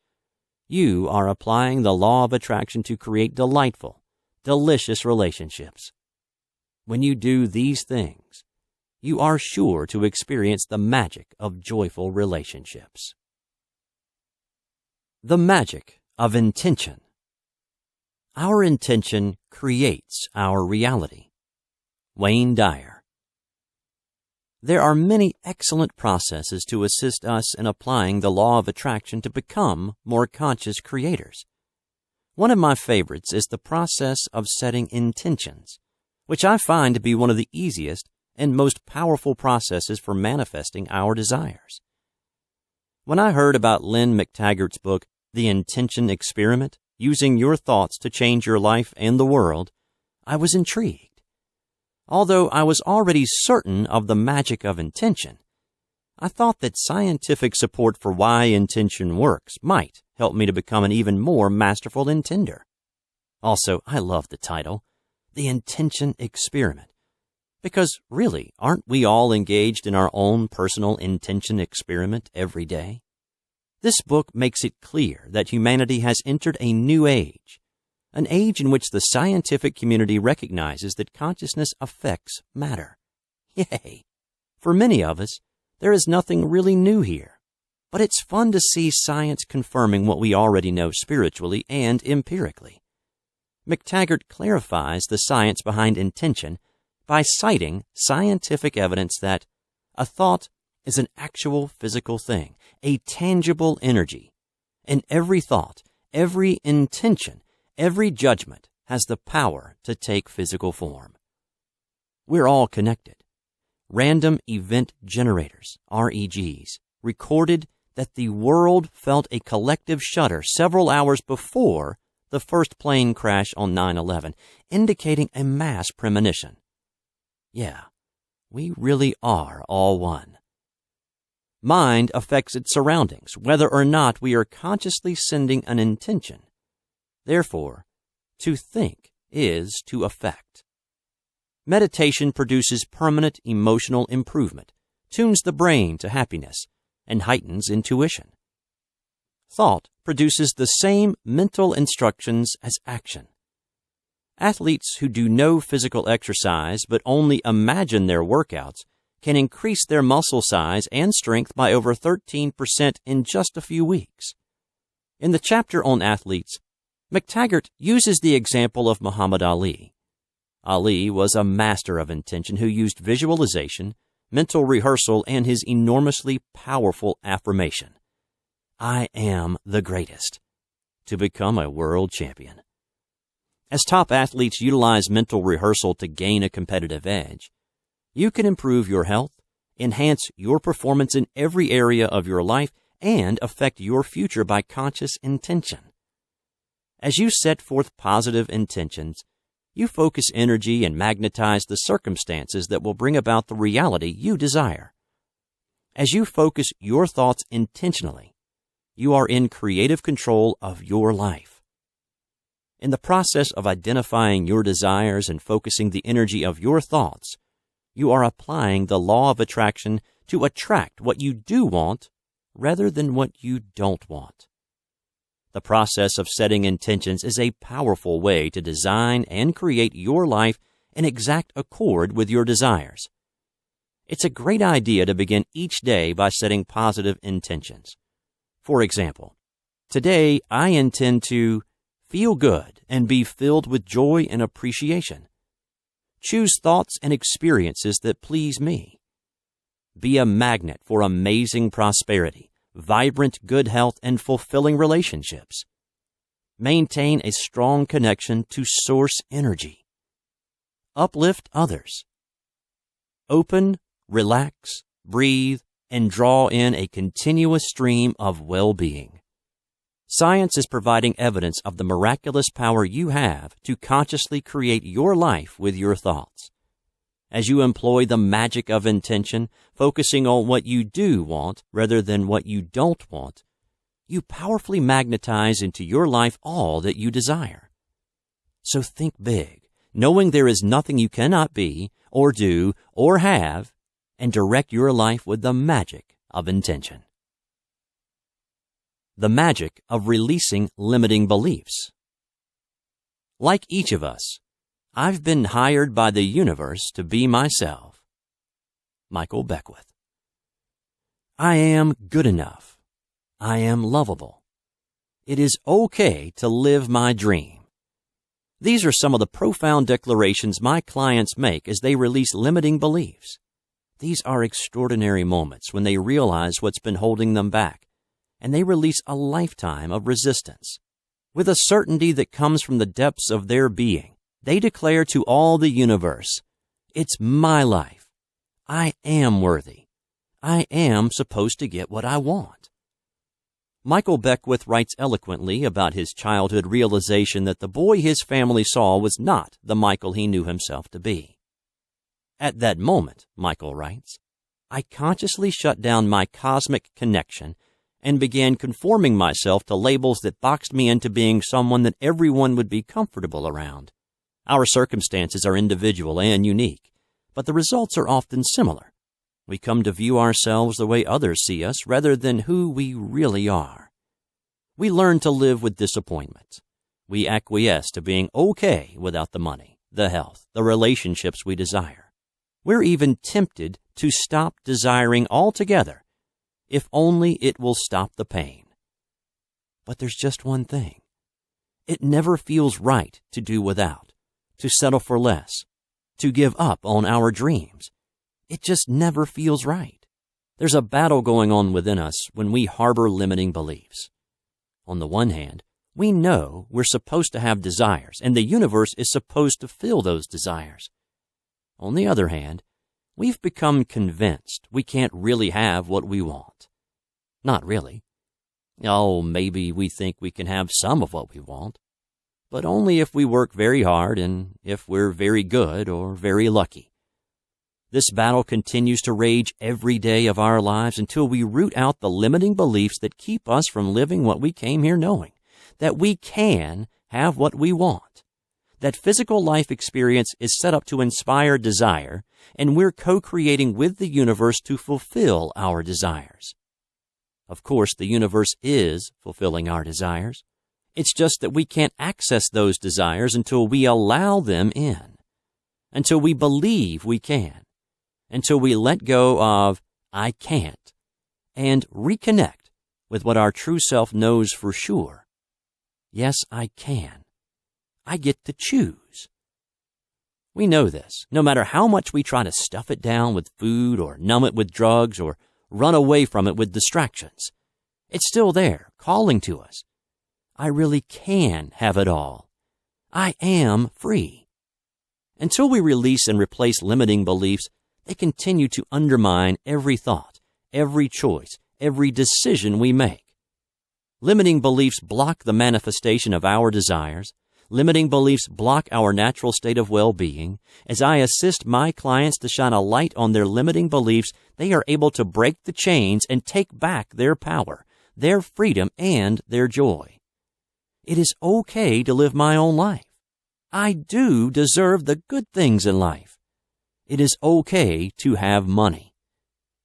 you are applying the law of attraction to create delightful, delicious relationships. When you do these things, you are sure to experience the magic of joyful relationships. The magic of intention. Our intention creates our reality. Wayne Dyer. There are many excellent processes to assist us in applying the law of attraction to become more conscious creators. One of my favorites is the process of setting intentions, which I find to be one of the easiest and most powerful processes for manifesting our desires. When I heard about Lynn McTaggart's book, The Intention Experiment, Using Your Thoughts to Change Your Life and the World, I was intrigued. Although I was already certain of the magic of intention, I thought that scientific support for why intention works might help me to become an even more masterful intender. Also, I love the title, The Intention Experiment, because really, aren't we all engaged in our own personal intention experiment every day? This book makes it clear that humanity has entered a new age, an age in which the scientific community recognizes that consciousness affects matter. Yay! For many of us, there is nothing really new here. but it's fun to see science confirming what we already know spiritually and empirically. McTaggart clarifies the science behind intention by citing scientific evidence that a thought is an actual physical thing, a tangible energy, and every thought, every intention, every judgment has the power to take physical form. We're all connected. Random event generators, REGs, recorded that the world felt a collective shudder several hours before the first plane crash on 9/11, indicating a mass premonition. Yeah, we really are all one. Mind affects its surroundings, whether or not we are consciously sending an intention. Therefore, to think is to affect. Meditation produces permanent emotional improvement, tunes the brain to happiness, and heightens intuition. Thought produces the same mental instructions as action. Athletes who do no physical exercise but only imagine their workouts can increase their muscle size and strength by over 13% in just a few weeks. In the chapter on athletes, McTaggart uses the example of Muhammad Ali. Ali was a master of intention who used visualization, mental rehearsal, and his enormously powerful affirmation, "I am the greatest," to become a world champion. As top athletes utilize mental rehearsal to gain a competitive edge, you can improve your health, enhance your performance in every area of your life, and affect your future by conscious intention. As you set forth positive intentions, you focus energy and magnetize the circumstances that will bring about the reality you desire. As you focus your thoughts intentionally, you are in creative control of your life. In the process of identifying your desires and focusing the energy of your thoughts, you are applying the law of attraction to attract what you do want rather than what you don't want. The process of setting intentions is a powerful way to design and create your life in exact accord with your desires. It's a great idea to begin each day by setting positive intentions. For example, today I intend to feel good and be filled with joy and appreciation. Choose thoughts and experiences that please me. Be a magnet for amazing prosperity, vibrant good health, and fulfilling relationships. Maintain a strong connection to source energy. Uplift others. Open, relax, breathe, and draw in a continuous stream of well-being. Science is providing evidence of the miraculous power you have to consciously create your life with your thoughts. As you employ the magic of intention, focusing on what you do want rather than what you don't want, you powerfully magnetize into your life all that you desire. So think big, knowing there is nothing you cannot be, or do, or have, and direct your life with the magic of intention. The magic of releasing limiting beliefs. Like each of us, I've been hired by the universe to be myself. Michael Beckwith. I am good enough. I am lovable. It is okay to live my dream. These are some of the profound declarations my clients make as they release limiting beliefs. These are extraordinary moments when they realize what's been holding them back, and they release a lifetime of resistance. With a certainty that comes from the depths of their being, they declare to all the universe, "It's my life. I am worthy. I am supposed to get what I want." Michael Beckwith writes eloquently about his childhood realization that the boy his family saw was not the Michael he knew himself to be. At that moment, Michael writes, I consciously shut down my cosmic connection and began conforming myself to labels that boxed me into being someone that everyone would be comfortable around. Our circumstances are individual and unique, but the results are often similar. We come to view ourselves the way others see us rather than who we really are. We learn to live with disappointment. We acquiesce to being okay without the money, the health, the relationships we desire. We're even tempted to stop desiring altogether if only it will stop the pain. But there's just one thing. It never feels right to do without, to settle for less, to give up on our dreams. It just never feels right. There's a battle going on within us when we harbor limiting beliefs. On the one hand, we know we're supposed to have desires, and the universe is supposed to fill those desires. On the other hand, we've become convinced we can't really have what we want. Not really. Oh, maybe we think we can have some of what we want, but only if we work very hard and if we're very good or very lucky. This battle continues to rage every day of our lives until we root out the limiting beliefs that keep us from living what we came here knowing, that we can have what we want, that physical life experience is set up to inspire desire, and we're co-creating with the universe to fulfill our desires. Of course, the universe is fulfilling our desires. It's just that we can't access those desires until we allow them in, until we believe we can, until we let go of "I can't" and reconnect with what our true self knows for sure. Yes, I can. I get to choose. We know this. No matter how much we try to stuff it down with food or numb it with drugs or run away from it with distractions, it's still there, calling to us. I really can have it all. I am free. Until we release and replace limiting beliefs, they continue to undermine every thought, every choice, every decision we make. Limiting beliefs block the manifestation of our desires. Limiting beliefs block our natural state of well-being. As I assist my clients to shine a light on their limiting beliefs, they are able to break the chains and take back their power, their freedom, and their joy. It is okay to live my own life. I do deserve the good things in life. It is okay to have money.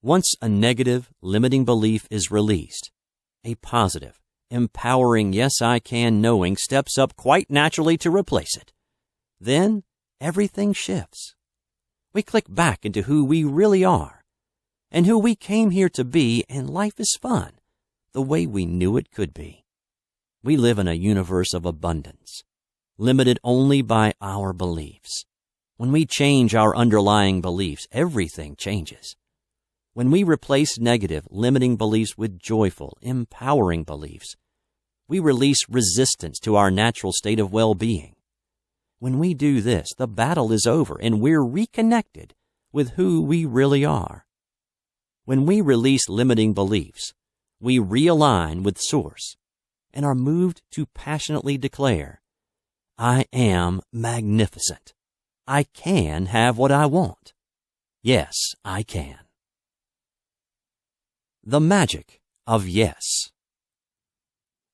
Once a negative, limiting belief is released, a positive, empowering "yes, I can" knowing steps up quite naturally to replace it. Then everything shifts. We click back into who we really are and who we came here to be, and life is fun, the way we knew it could be. We live in a universe of abundance, limited only by our beliefs. When we change our underlying beliefs, everything changes. When we replace negative, limiting beliefs with joyful, empowering beliefs, we release resistance to our natural state of well-being. When we do this, the battle is over and we're reconnected with who we really are. When we release limiting beliefs, we realign with Source and are moved to passionately declare, "I am magnificent. I can have what I want. Yes, I can." The magic of yes.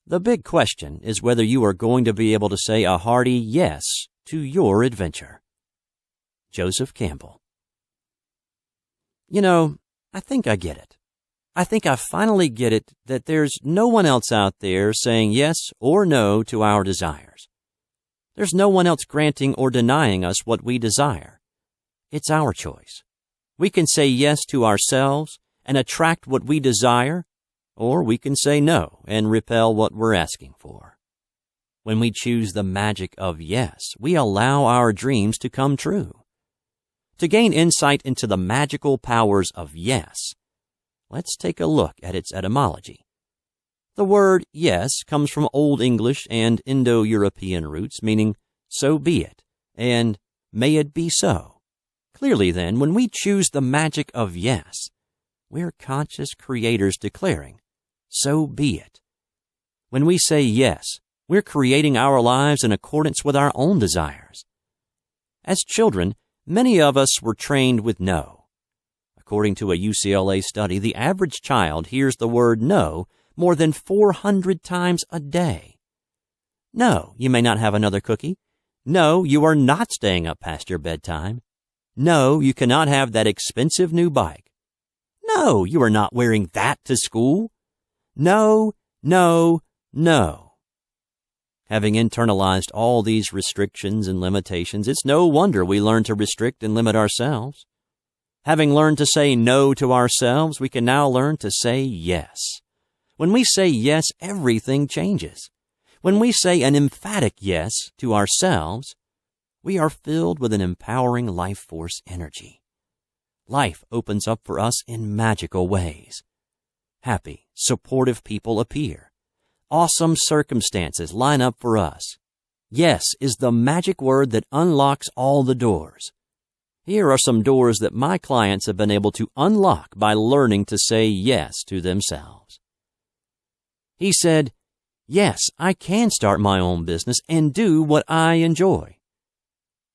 The big question is whether you are going to be able to say a hearty yes to your adventure. Joseph Campbell. You know, I think I get it. I think I finally get it that there's no one else out there saying yes or no to our desires. There's no one else granting or denying us what we desire. It's our choice. We can say yes to ourselves and attract what we desire, or we can say no and repel what we're asking for. When we choose the magic of yes, we allow our dreams to come true. To gain insight into the magical powers of yes, let's take a look at its etymology. The word yes comes from Old English and Indo-European roots, meaning "so be it" and "may it be so." Clearly then, when we choose the magic of yes, we're conscious creators declaring, "so be it." When we say yes, we're creating our lives in accordance with our own desires. As children, many of us were trained with no. According to a UCLA study, the average child hears the word no more than 400 times a day. No, you may not have another cookie. No, you are not staying up past your bedtime. No, you cannot have that expensive new bike. No, you are not wearing that to school. No, no, no. Having internalized all these restrictions and limitations, it's no wonder we learn to restrict and limit ourselves. Having learned to say no to ourselves, we can now learn to say yes. When we say yes, everything changes. When we say an emphatic yes to ourselves, we are filled with an empowering life force energy. Life opens up for us in magical ways. Happy, supportive people appear. Awesome circumstances line up for us. Yes is the magic word that unlocks all the doors. Here are some doors that my clients have been able to unlock by learning to say yes to themselves. He said, "Yes, I can start my own business and do what I enjoy."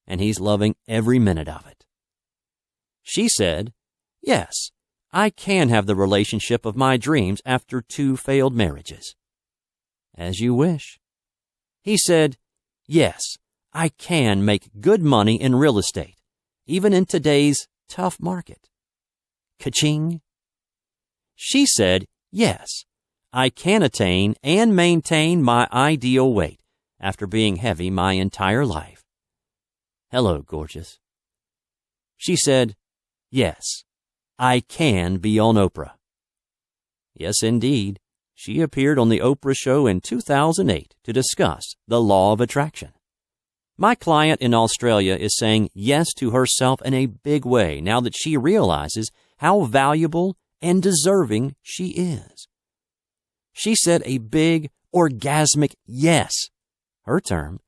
And he's loving every minute of it. She said, "Yes, I can have the relationship of my dreams after 2 failed marriages." As you wish. He said, "Yes, I can make good money in real estate, even in today's tough market." Ka-ching. She said, "Yes, I can attain and maintain my ideal weight after being heavy my entire life." Hello, gorgeous. She said, "Yes, I can be on Oprah." Yes, indeed. She appeared on the Oprah show in 2008 to discuss the law of attraction. My client in Australia is saying yes to herself in a big way now that she realizes how valuable and deserving she is. She said a big, orgasmic yes, her term,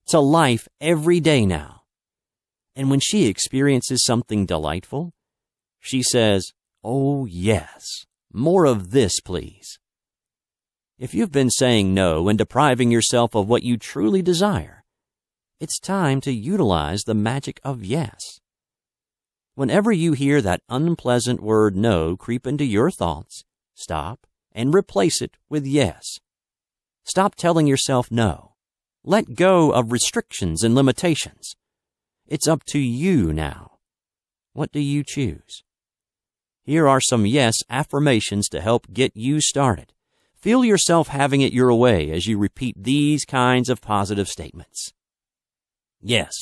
to life every day now. And when she experiences something delightful, she says, "Oh yes, more of this, please." If you've been saying no and depriving yourself of what you truly desire, it's time to utilize the magic of yes. Whenever you hear that unpleasant word no creep into your thoughts, stop and replace it with yes. Stop telling yourself no. Let go of restrictions and limitations. It's up to you now. What do you choose? Here are some yes affirmations to help get you started. Feel yourself having it your way as you repeat these kinds of positive statements. Yes,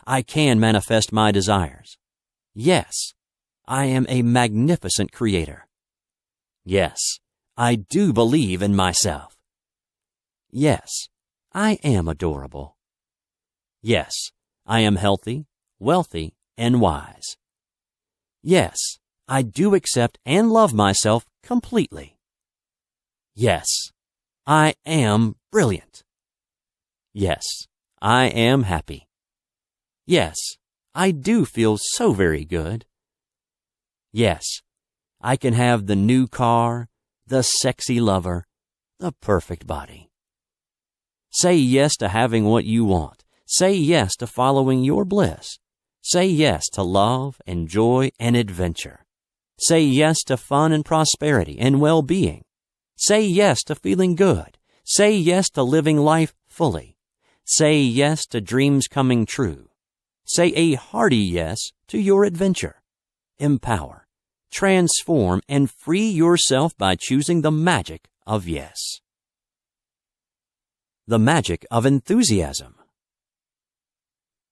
I can manifest my desires. Yes, I am a magnificent creator. Yes, I do believe in myself. Yes, I am adorable. Yes, I am healthy, wealthy, and wise. Yes, I do accept and love myself completely. Yes, I am brilliant. Yes, I am happy. Yes, I do feel so very good. Yes, I can have the new car, the sexy lover, the perfect body. Say yes to having what you want. Say yes to following your bliss. Say yes to love and joy and adventure. Say yes to fun and prosperity and well-being. Say yes to feeling good. Say yes to living life fully. Say yes to dreams coming true. Say a hearty yes to your adventure. Empower, transform, and free yourself by choosing the magic of yes. The magic of enthusiasm.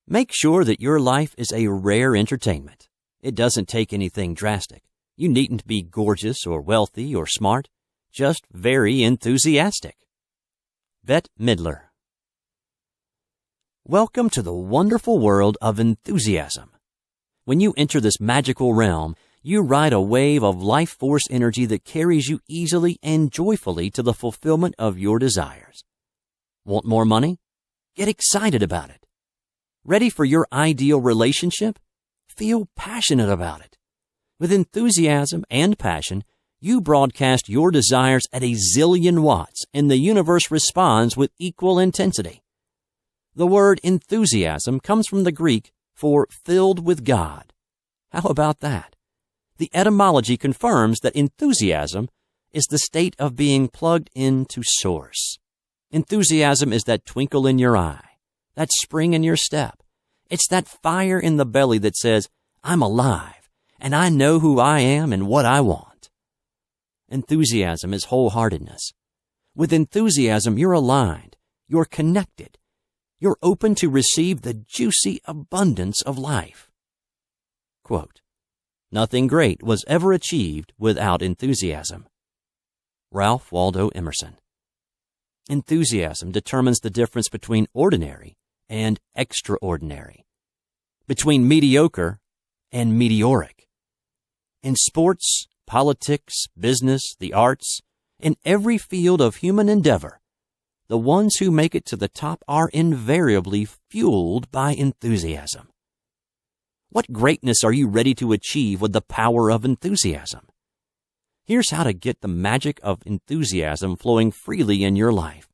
Make sure that your life is a rare entertainment. It doesn't take anything drastic. You needn't be gorgeous or wealthy or smart, just very enthusiastic. Bette Midler. Welcome to the wonderful world of enthusiasm. When you enter this magical realm, you ride a wave of life force energy that carries you easily and joyfully to the fulfillment of your desires. Want more money? Get excited about it. Ready for your ideal relationship? Feel passionate about it. With enthusiasm and passion, you broadcast your desires at a zillion watts, and the universe responds with equal intensity. The word enthusiasm comes from the Greek for filled with God. How about that? The etymology confirms that enthusiasm is the state of being plugged into Source. Enthusiasm is that twinkle in your eye, that spring in your step. It's that fire in the belly that says, I'm alive, and I know who I am and what I want. Enthusiasm is wholeheartedness. With enthusiasm, you're aligned, you're connected, you're open to receive the juicy abundance of life. Quote, Nothing great was ever achieved without enthusiasm. Ralph Waldo Emerson. Enthusiasm determines the difference between ordinary and extraordinary, between mediocre and meteoric. In sports, politics, business, the arts, in every field of human endeavor, the ones who make it to the top are invariably fueled by enthusiasm. What greatness are you ready to achieve with the power of enthusiasm? Here's how to get the magic of enthusiasm flowing freely in your life.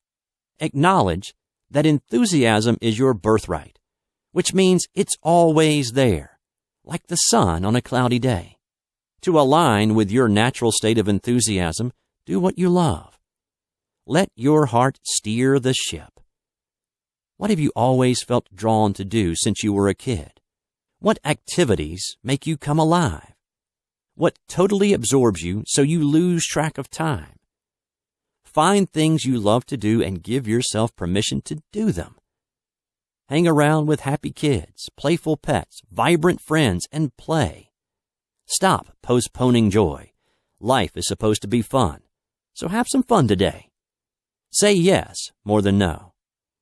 Acknowledge that enthusiasm is your birthright, which means it's always there, like the sun on a cloudy day. To align with your natural state of enthusiasm, do what you love. Let your heart steer the ship. What have you always felt drawn to do since you were a kid? What activities make you come alive? What totally absorbs you so you lose track of time? Find things you love to do and give yourself permission to do them. Hang around with happy kids, playful pets, vibrant friends, and play. Stop postponing joy. Life is supposed to be fun, so have some fun today. Say yes more than no.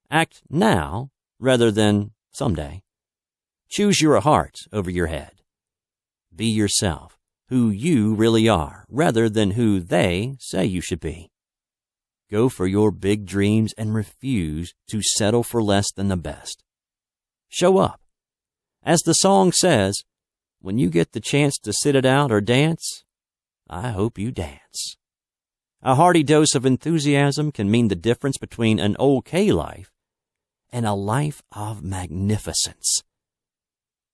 Act now rather than someday. Choose your heart over your head. Be yourself, who you really are, rather than who they say you should be. Go for your big dreams and refuse to settle for less than the best. Show up. As the song says, when you get the chance to sit it out or dance, I hope you dance. A hearty dose of enthusiasm can mean the difference between an okay life and a life of magnificence.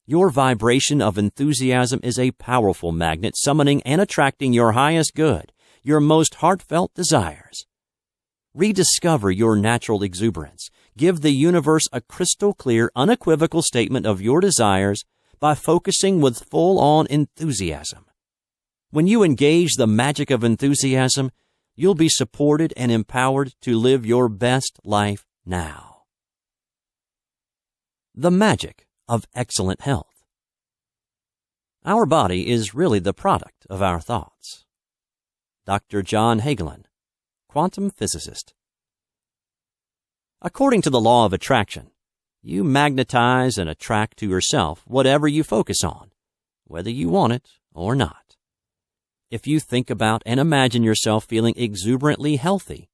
Your vibration of enthusiasm is a powerful magnet summoning and attracting your highest good, your most heartfelt desires. Rediscover your natural exuberance. Give the universe a crystal clear, unequivocal statement of your desires by focusing with full-on enthusiasm. When you engage the magic of enthusiasm, you'll be supported and empowered to live your best life now. The magic of excellent health. Our body is really the product of our thoughts. Dr. John Hagelin, quantum physicist. According to the law of attraction, you magnetize and attract to yourself whatever you focus on, whether you want it or not. If you think about and imagine yourself feeling exuberantly healthy,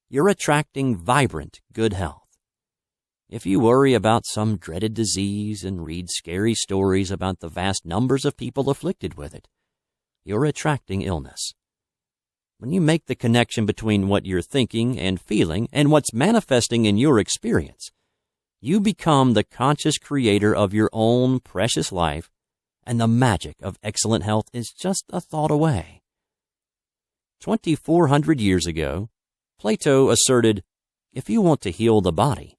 you're attracting vibrant good health. If you worry about some dreaded disease and read scary stories about the vast numbers of people afflicted with it, you're attracting illness. When you make the connection between what you're thinking and feeling and what's manifesting in your experience, you become the conscious creator of your own precious life, and the magic of excellent health is just a thought away. 2,400 years ago, Plato asserted, if you want to heal the body,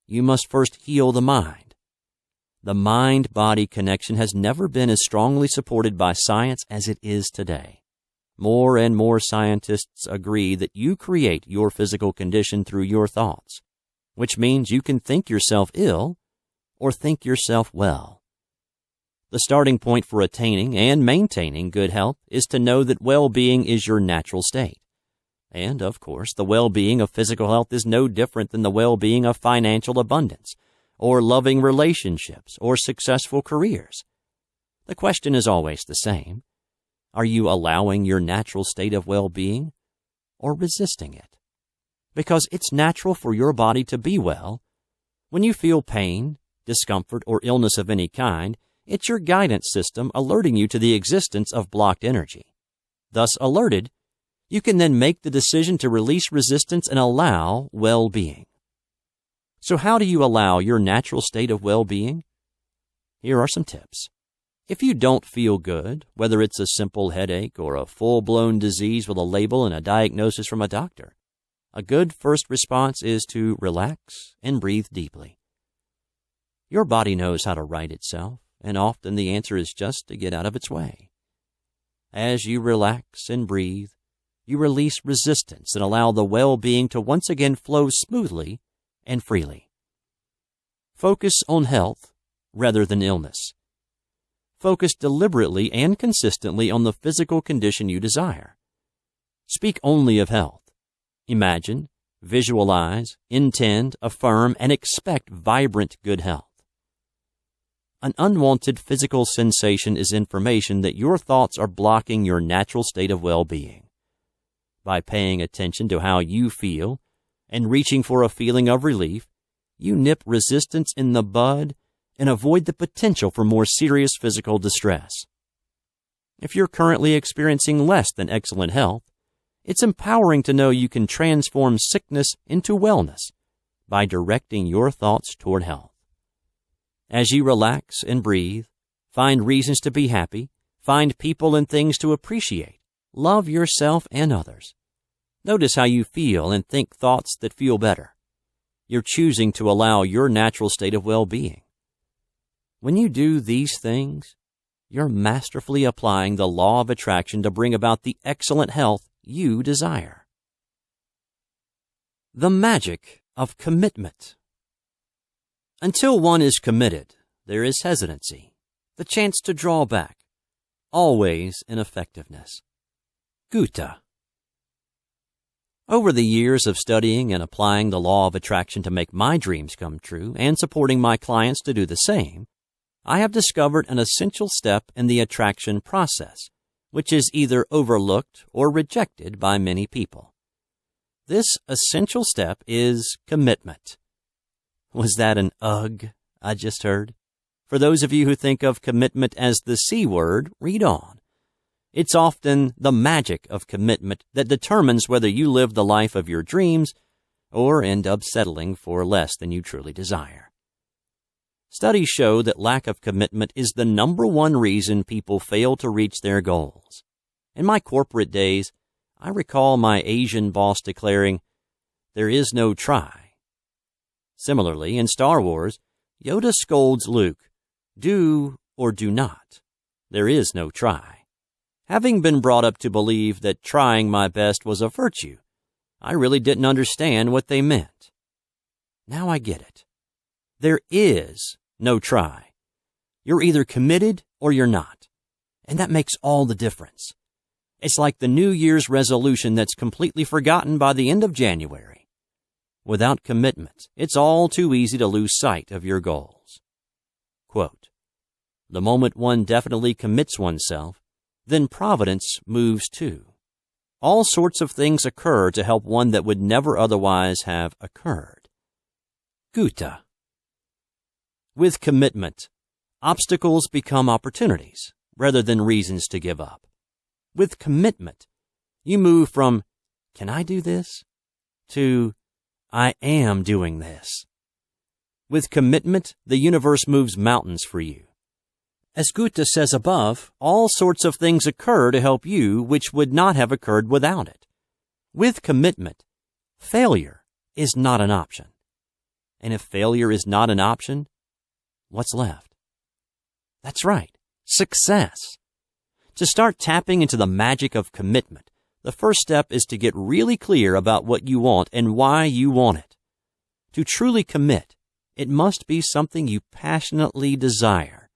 you must first heal the mind. The mind-body connection has never been as strongly supported by science as it is today. More and more scientists agree that you create your physical condition through your thoughts, which means you can think yourself ill or think yourself well. The starting point for attaining and maintaining good health is to know that well-being is your natural state. And, of course, the well-being of physical health is no different than the well-being of financial abundance, or loving relationships, or successful careers. The question is always the same. Are you allowing your natural state of well-being, or resisting it? Because it's natural for your body to be well. When you feel pain, discomfort, or illness of any kind, it's your guidance system alerting you to the existence of blocked energy. Thus alerted, you can then make the decision to release resistance and allow well-being. So how do you allow your natural state of well-being? Here are some tips. If you don't feel good, whether it's a simple headache or a full-blown disease with a label and a diagnosis from a doctor, a good first response is to relax and breathe deeply. Your body knows how to right itself, and often the answer is just to get out of its way. As you relax and breathe, you release resistance and allow the well-being to once again flow smoothly and freely. Focus on health rather than illness. Focus deliberately and consistently on the physical condition you desire. Speak only of health. Imagine, visualize, intend, affirm, and expect vibrant good health. An unwanted physical sensation is information that your thoughts are blocking your natural state of well-being. By paying attention to how you feel and reaching for a feeling of relief, you nip resistance in the bud and avoid the potential for more serious physical distress. If you're currently experiencing less than excellent health, it's empowering to know you can transform sickness into wellness by directing your thoughts toward health. As you relax and breathe, find reasons to be happy, find people and things to appreciate, love yourself and others. Notice how you feel and think thoughts that feel better. You're choosing to allow your natural state of well-being. When you do these things, you're masterfully applying the law of attraction to bring about the excellent health you desire. The magic of commitment. Until one is committed, there is hesitancy, the chance to draw back, always ineffectiveness. Goethe. Over the years of studying and applying the law of attraction to make my dreams come true and supporting my clients to do the same, I have discovered an essential step in the attraction process, which is either overlooked or rejected by many people. This essential step is commitment. Was that an ugh I just heard? For those of you who think of commitment as the C word, read on. It's often the magic of commitment that determines whether you live the life of your dreams or end up settling for less than you truly desire. Studies show that lack of commitment is the number one reason people fail to reach their goals. In my corporate days, I recall my Asian boss declaring, "There is no try." Similarly, in Star Wars, Yoda scolds Luke, "Do or do not. There is no try." Having been brought up to believe that trying my best was a virtue, I really didn't understand what they meant. Now I get it. There is no try. You're either committed or you're not. And that makes all the difference. It's like the New Year's resolution that's completely forgotten by the end of January. Without commitment, it's all too easy to lose sight of your goals. Quote, "The moment one definitely commits oneself, then providence moves too. All sorts of things occur to help one that would never otherwise have occurred." Goethe. With commitment, obstacles become opportunities rather than reasons to give up. With commitment, you move from, "Can I do this?" to, "I am doing this." With commitment, the universe moves mountains for you. As Goethe says above, all sorts of things occur to help you which would not have occurred without it. With commitment, failure is not an option. And if failure is not an option, what's left? That's right, success. To start tapping into the magic of commitment, the first step is to get really clear about what you want and why you want it. To truly commit, it must be something you passionately desire.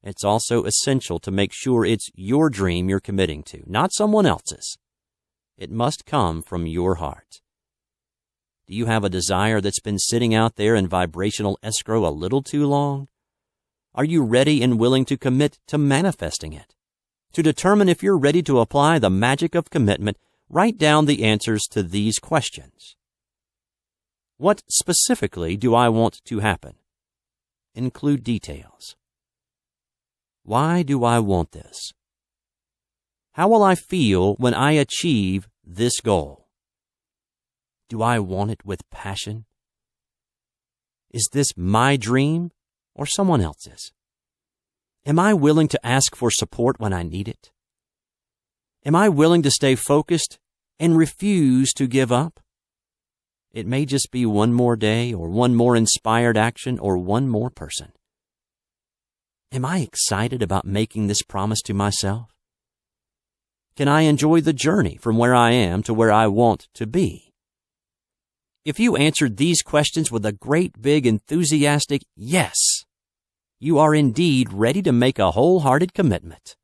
It's also essential to make sure it's your dream you're committing to, not someone else's. It must come from your heart. Do you have a desire that's been sitting out there in vibrational escrow a little too long? Are you ready and willing to commit to manifesting it? To determine if you're ready to apply the magic of commitment, write down the answers to these questions. What specifically do I want to happen? Include details. Why do I want this? How will I feel when I achieve this goal? Do I want it with passion? Is this my dream or someone else's? Am I willing to ask for support when I need it? Am I willing to stay focused and refuse to give up? It may just be one more day or one more inspired action or one more person. Am I excited about making this promise to myself? Can I enjoy the journey from where I am to where I want to be? If you answered these questions with a great big enthusiastic yes, you are indeed ready to make a wholehearted commitment.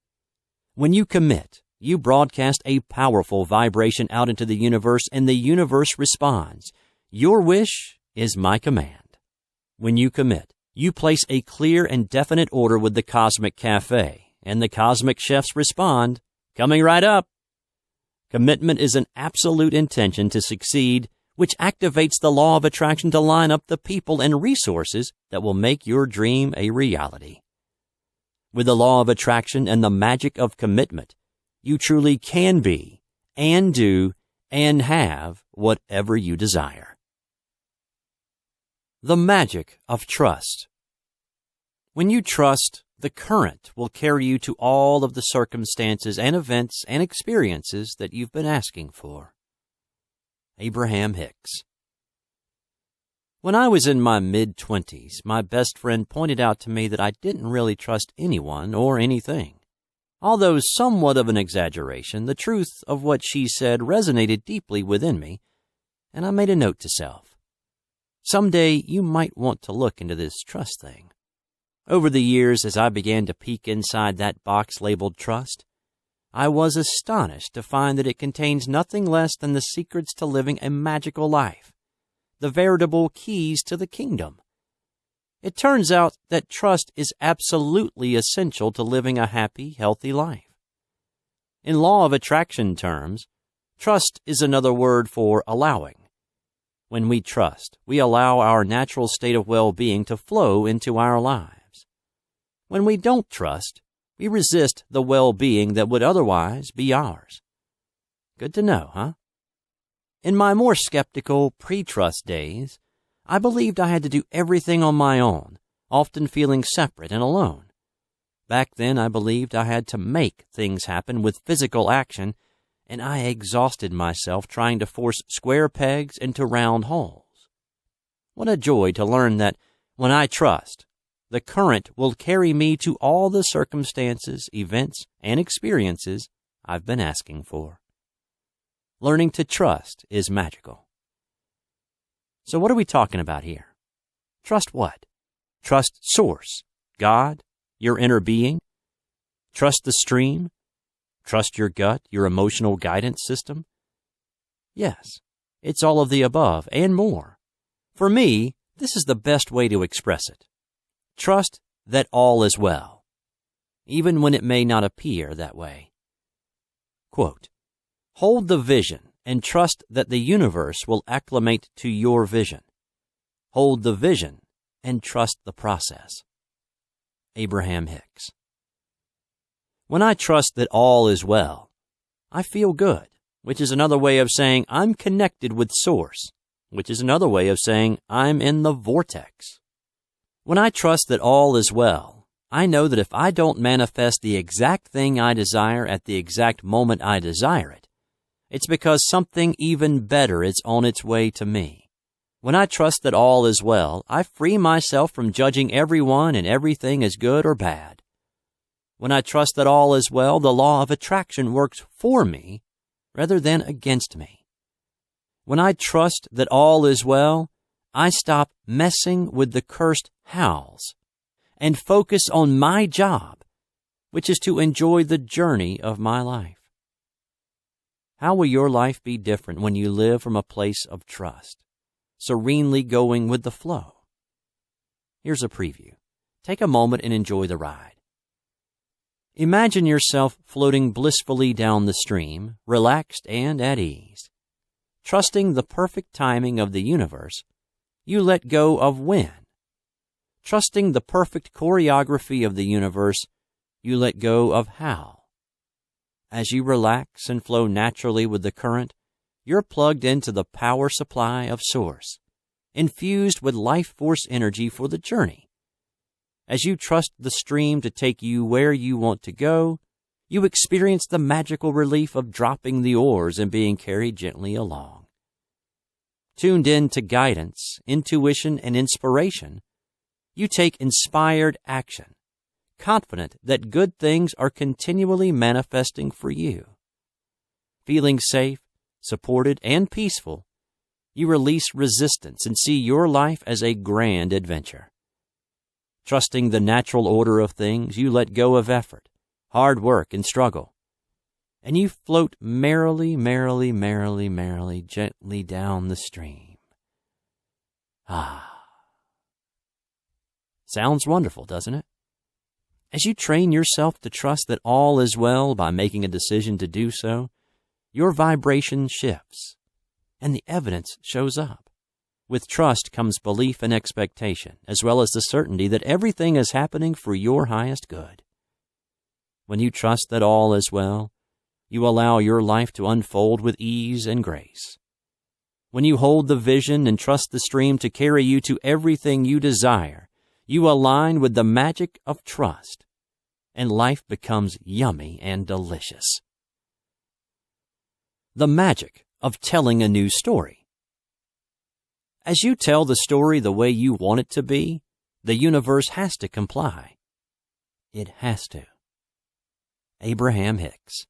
When you commit, you broadcast a powerful vibration out into the universe, and the universe responds. Your wish is my command. When you commit, you place a clear and definite order with the Cosmic Cafe, and the Cosmic Chefs respond, coming right up. Commitment is an absolute intention to succeed, which activates the law of attraction to line up the people and resources that will make your dream a reality. With the law of attraction and the magic of commitment, you truly can be, and do, and have whatever you desire. The magic of trust. When you trust, the current will carry you to all of the circumstances and events and experiences that you've been asking for. Abraham Hicks. When I was in my mid-20s, my best friend pointed out to me that I didn't really trust anyone or anything. Although somewhat of an exaggeration, the truth of what she said resonated deeply within me, and I made a note to self. Someday you might want to look into this trust thing. Over the years, as I began to peek inside that box labeled trust, I was astonished to find that it contains nothing less than the secrets to living a magical life, the veritable keys to the kingdom. It turns out that trust is absolutely essential to living a happy, healthy life. In law of attraction terms, trust is another word for allowing. When we trust, we allow our natural state of well-being to flow into our lives. When we don't trust, we resist the well-being that would otherwise be ours. Good to know, huh? In my more skeptical, pre-trust days, I believed I had to do everything on my own, often feeling separate and alone. Back then, I believed I had to make things happen with physical action, and I exhausted myself trying to force square pegs into round holes. What a joy to learn that when I trust, the current will carry me to all the circumstances, events, and experiences I've been asking for. Learning to trust is magical. So what are we talking about here? Trust what? Trust Source, God, your inner being? Trust the stream? Trust your gut, your emotional guidance system? Yes, it's all of the above and more. For me, this is the best way to express it. Trust that all is well, even when it may not appear that way. Quote, hold the vision and trust that the universe will acclimate to your vision. Hold the vision and trust the process. Abraham Hicks. When I trust that all is well, I feel good, which is another way of saying I'm connected with Source, which is another way of saying I'm in the vortex. When I trust that all is well, I know that if I don't manifest the exact thing I desire at the exact moment I desire it, it's because something even better is on its way to me. When I trust that all is well, I free myself from judging everyone and everything as good or bad. When I trust that all is well, the law of attraction works for me rather than against me. When I trust that all is well, I stop messing with the cursed hows and focus on my job, which is to enjoy the journey of my life. How will your life be different when you live from a place of trust, serenely going with the flow? Here's a preview. Take a moment and enjoy the ride. Imagine yourself floating blissfully down the stream, relaxed and at ease. Trusting the perfect timing of the universe, you let go of when. Trusting the perfect choreography of the universe, you let go of how. As you relax and flow naturally with the current, you're plugged into the power supply of Source, infused with life force energy for the journey. As you trust the stream to take you where you want to go, you experience the magical relief of dropping the oars and being carried gently along. Tuned in to guidance, intuition, and inspiration, you take inspired action, confident that good things are continually manifesting for you. Feeling safe, supported, and peaceful, you release resistance and see your life as a grand adventure. Trusting the natural order of things, you let go of effort, hard work, and struggle, and you float merrily, merrily, merrily, merrily, gently down the stream. Sounds wonderful, doesn't it? As you train yourself to trust that all is well by making a decision to do so, your vibration shifts, and the evidence shows up. With trust comes belief and expectation, as well as the certainty that everything is happening for your highest good. When you trust that all is well, you allow your life to unfold with ease and grace. When you hold the vision and trust the stream to carry you to everything you desire, you align with the magic of trust, and life becomes yummy and delicious. The magic of telling a new story. As you tell the story the way you want it to be, the universe has to comply. It has to. Abraham Hicks.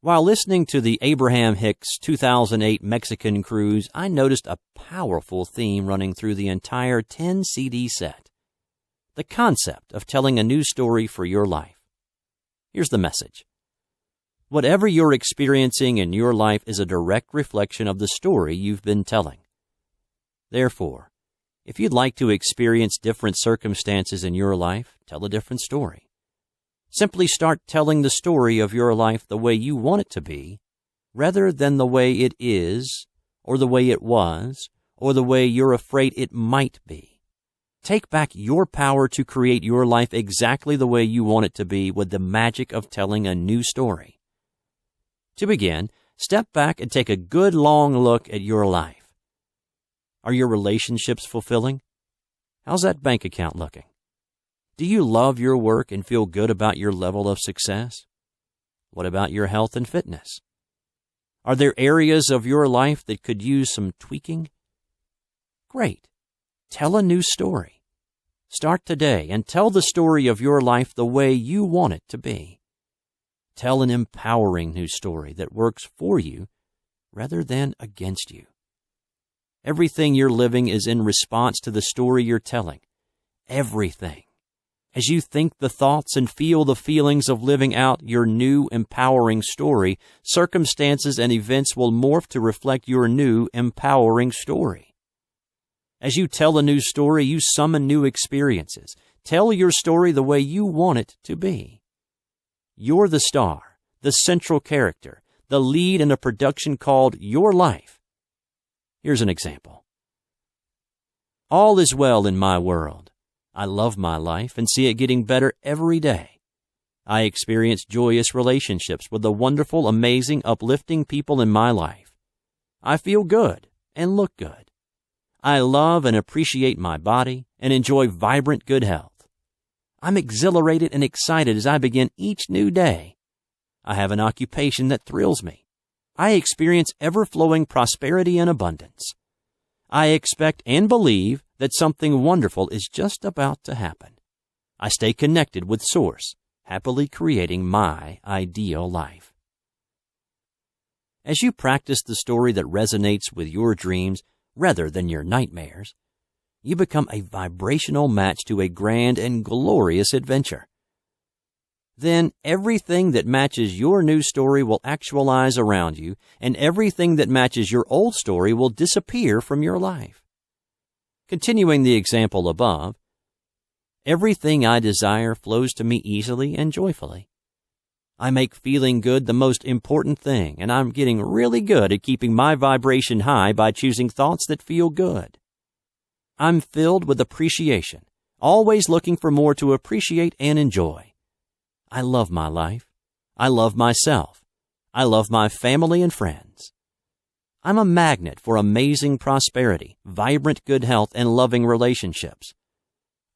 While listening to the Abraham Hicks 2008 Mexican cruise, I noticed a powerful theme running through the entire 10-CD set. The concept of telling a new story for your life. Here's the message. Whatever you're experiencing in your life is a direct reflection of the story you've been telling. Therefore, if you'd like to experience different circumstances in your life, tell a different story. Simply start telling the story of your life the way you want it to be, rather than the way it is, or the way it was, or the way you're afraid it might be. Take back your power to create your life exactly the way you want it to be with the magic of telling a new story. To begin, step back and take a good long look at your life. Are your relationships fulfilling? How's that bank account looking? Do you love your work and feel good about your level of success? What about your health and fitness? Are there areas of your life that could use some tweaking? Great. Tell a new story. Start today and tell the story of your life the way you want it to be. Tell an empowering new story that works for you rather than against you. Everything you're living is in response to the story you're telling. Everything. As you think the thoughts and feel the feelings of living out your new empowering story, circumstances and events will morph to reflect your new empowering story. As you tell a new story, you summon new experiences. Tell your story the way you want it to be. You're the star, the central character, the lead in a production called Your Life. Here's an example. All is well in my world. I love my life and see it getting better every day. I experience joyous relationships with the wonderful, amazing, uplifting people in my life. I feel good and look good. I love and appreciate my body and enjoy vibrant good health. I'm exhilarated and excited as I begin each new day. I have an occupation that thrills me. I experience ever-flowing prosperity and abundance. I expect and believe that something wonderful is just about to happen. I stay connected with Source, happily creating my ideal life. As you practice the story that resonates with your dreams rather than your nightmares, you become a vibrational match to a grand and glorious adventure. Then everything that matches your new story will actualize around you, and everything that matches your old story will disappear from your life. Continuing the example above, everything I desire flows to me easily and joyfully. I make feeling good the most important thing, and I'm getting really good at keeping my vibration high by choosing thoughts that feel good. I'm filled with appreciation, always looking for more to appreciate and enjoy. I love my life. I love myself. I love my family and friends. I'm a magnet for amazing prosperity, vibrant good health, and loving relationships.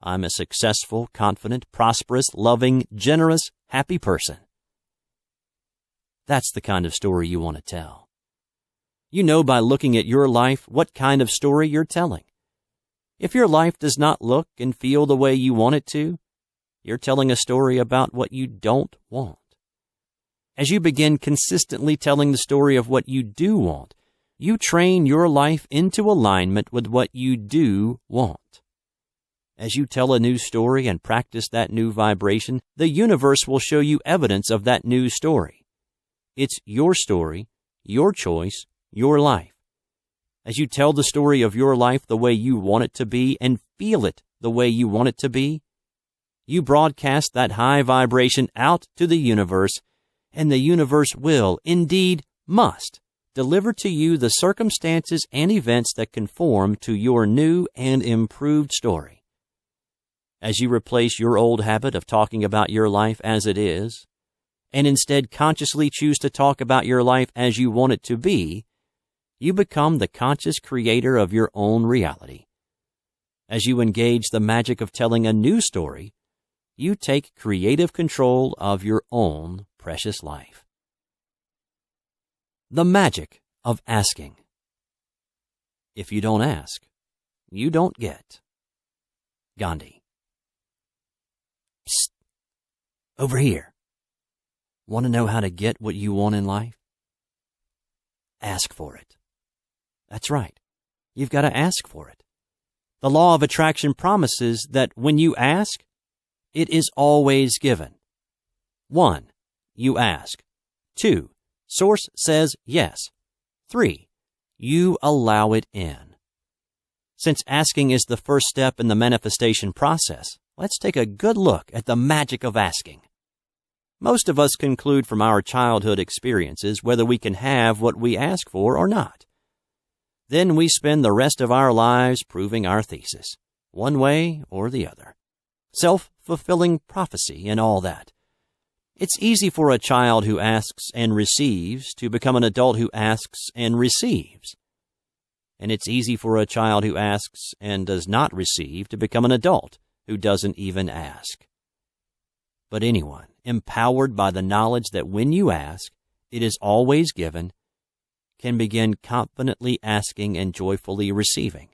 I'm a successful, confident, prosperous, loving, generous, happy person. That's the kind of story you want to tell. You know by looking at your life what kind of story you're telling. If your life does not look and feel the way you want it to, you're telling a story about what you don't want. As you begin consistently telling the story of what you do want, you train your life into alignment with what you do want. As you tell a new story and practice that new vibration, the universe will show you evidence of that new story. It's your story, your choice, your life. As you tell the story of your life the way you want it to be and feel it the way you want it to be, you broadcast that high vibration out to the universe, and the universe will, indeed must, deliver to you the circumstances and events that conform to your new and improved story. As you replace your old habit of talking about your life as it is, and instead consciously choose to talk about your life as you want it to be, you become the conscious creator of your own reality. As you engage the magic of telling a new story, you take creative control of your own precious life. The magic of asking. If you don't ask, you don't get. Gandhi. Psst. Over here. Want to know how to get what you want in life? Ask for it. That's right. You've got to ask for it. The law of attraction promises that when you ask, it is always given. 1. You ask. 2. Source says yes. 3. You allow it in. Since asking is the first step in the manifestation process, let's take a good look at the magic of asking. Most of us conclude from our childhood experiences whether we can have what we ask for or not. Then we spend the rest of our lives proving our thesis, one way or the other. Self-fulfilling prophecy and all that. It's easy for a child who asks and receives to become an adult who asks and receives. And it's easy for a child who asks and does not receive to become an adult who doesn't even ask. But anyone empowered by the knowledge that when you ask, it is always given, can begin confidently asking and joyfully receiving.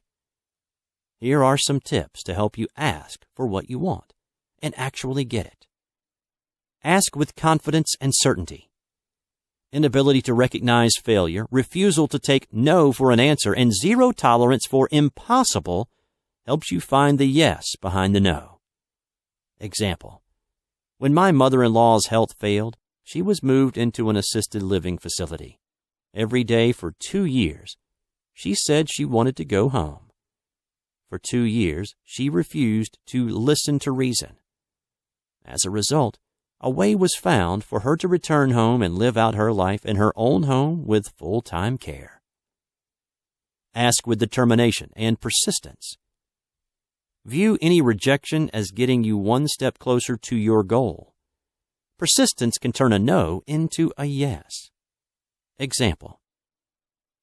Here are some tips to help you ask for what you want and actually get it. Ask with confidence and certainty. Inability to recognize failure, refusal to take no for an answer, and zero tolerance for impossible helps you find the yes behind the no. Example. When my mother-in-law's health failed, she was moved into an assisted living facility. Every day for 2 years, she said she wanted to go home. For 2 years, she refused to listen to reason. As a result, a way was found for her to return home and live out her life in her own home with full-time care. Ask with determination and persistence. View any rejection as getting you one step closer to your goal. Persistence can turn a no into a yes. Example.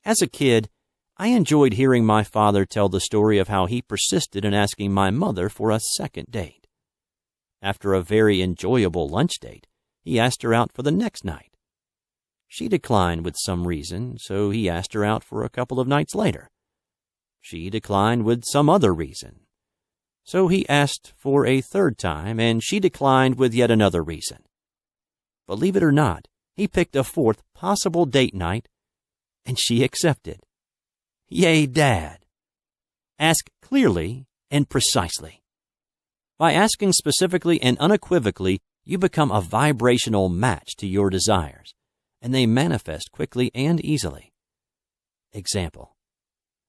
As a kid, I enjoyed hearing my father tell the story of how he persisted in asking my mother for a second date. After a very enjoyable lunch date, he asked her out for the next night. She declined with some reason, so he asked her out for a couple of nights later. She declined with some other reason, so he asked for a third time, and she declined with yet another reason. Believe it or not, he picked a fourth possible date night, and she accepted. Yay, Dad! Ask clearly and precisely. By asking specifically and unequivocally, you become a vibrational match to your desires, and they manifest quickly and easily. Example.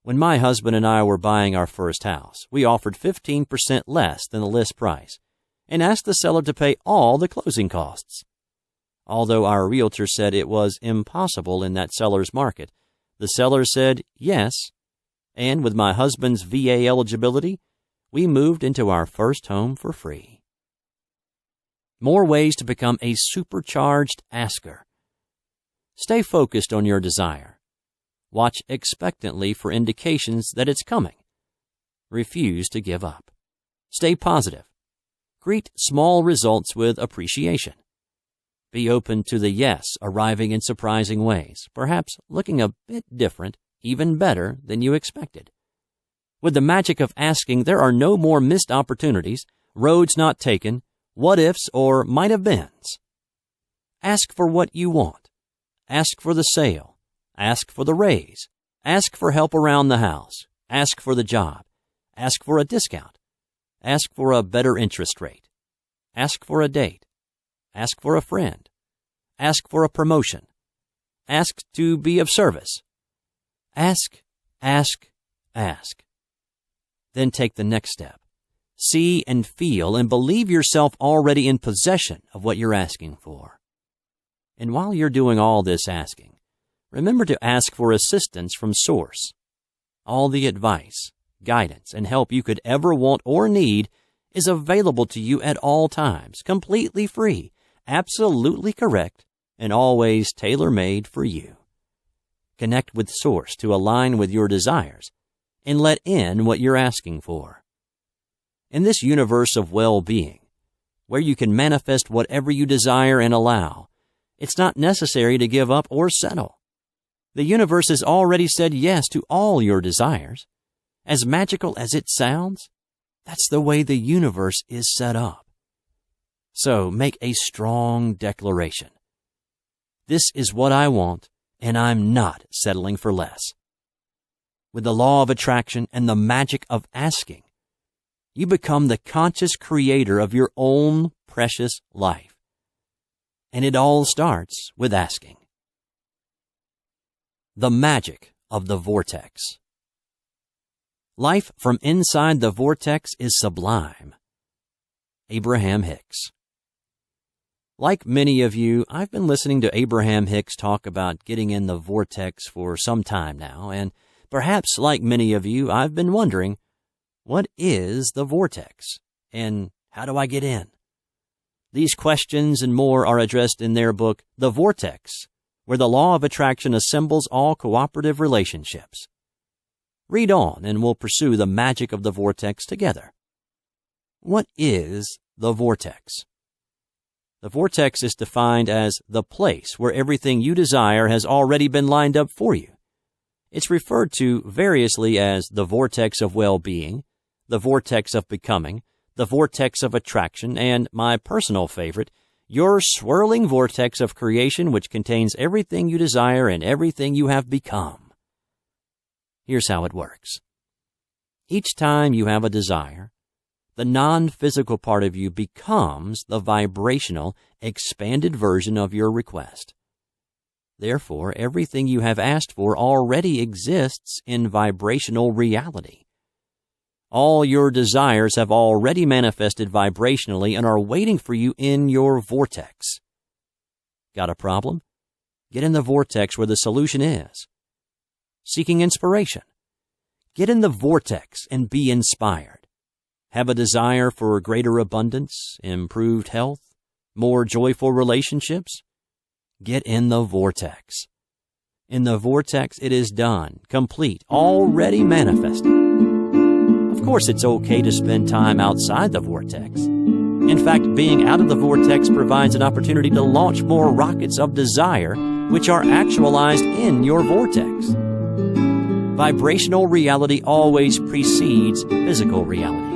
When my husband and I were buying our first house, we offered 15% less than the list price and asked the seller to pay all the closing costs. Although our realtor said it was impossible in that seller's market, the seller said yes, and with my husband's VA eligibility, we moved into our first home for free. More ways to become a supercharged asker. Stay focused on your desire. Watch expectantly for indications that it's coming. Refuse to give up. Stay positive. Greet small results with appreciation. Be open to the yes arriving in surprising ways, perhaps looking a bit different, even better than you expected. With the magic of asking, there are no more missed opportunities, roads not taken, what-ifs or might-have-beens. Ask for what you want. Ask for the sale. Ask for the raise. Ask for help around the house. Ask for the job. Ask for a discount. Ask for a better interest rate. Ask for a date. Ask for a friend. Ask for a promotion. Ask to be of service. Ask, ask, ask. Then take the next step. See and feel and believe yourself already in possession of what you're asking for. And while you're doing all this asking, remember to ask for assistance from Source. All the advice, guidance, and help you could ever want or need is available to you at all times, completely free, absolutely correct, and always tailor-made for you. Connect with Source to align with your desires and let in what you're asking for. In this universe of well-being, where you can manifest whatever you desire and allow, it's not necessary to give up or settle. The universe has already said yes to all your desires. As magical as it sounds, that's the way the universe is set up. So make a strong declaration. This is what I want, and I'm not settling for less. With the law of attraction and the magic of asking, you become the conscious creator of your own precious life. And it all starts with asking. The magic of the vortex. Life from inside the vortex is sublime. Abraham Hicks. Like many of you, I've been listening to Abraham Hicks talk about getting in the vortex for some time now, and perhaps like many of you, I've been wondering, what is the vortex, and how do I get in? These questions and more are addressed in their book, The Vortex, where the law of attraction assembles all cooperative relationships. Read on and we'll pursue the magic of the vortex together. What is the vortex? The vortex is defined as the place where everything you desire has already been lined up for you. It's referred to variously as the vortex of well-being, the vortex of becoming, the vortex of attraction, and my personal favorite, your swirling vortex of creation, which contains everything you desire and everything you have become. Here's how it works. Each time you have a desire, the non-physical part of you becomes the vibrational, expanded version of your request. Therefore, everything you have asked for already exists in vibrational reality. All your desires have already manifested vibrationally and are waiting for you in your vortex. Got a problem? Get in the vortex where the solution is. Seeking inspiration? Get in the vortex and be inspired. Have a desire for greater abundance, improved health, more joyful relationships? Get in the vortex. In the vortex, it is done, complete, already manifested. Of course, it's okay to spend time outside the vortex. In fact, being out of the vortex provides an opportunity to launch more rockets of desire, which are actualized in your vortex. Vibrational reality always precedes physical reality.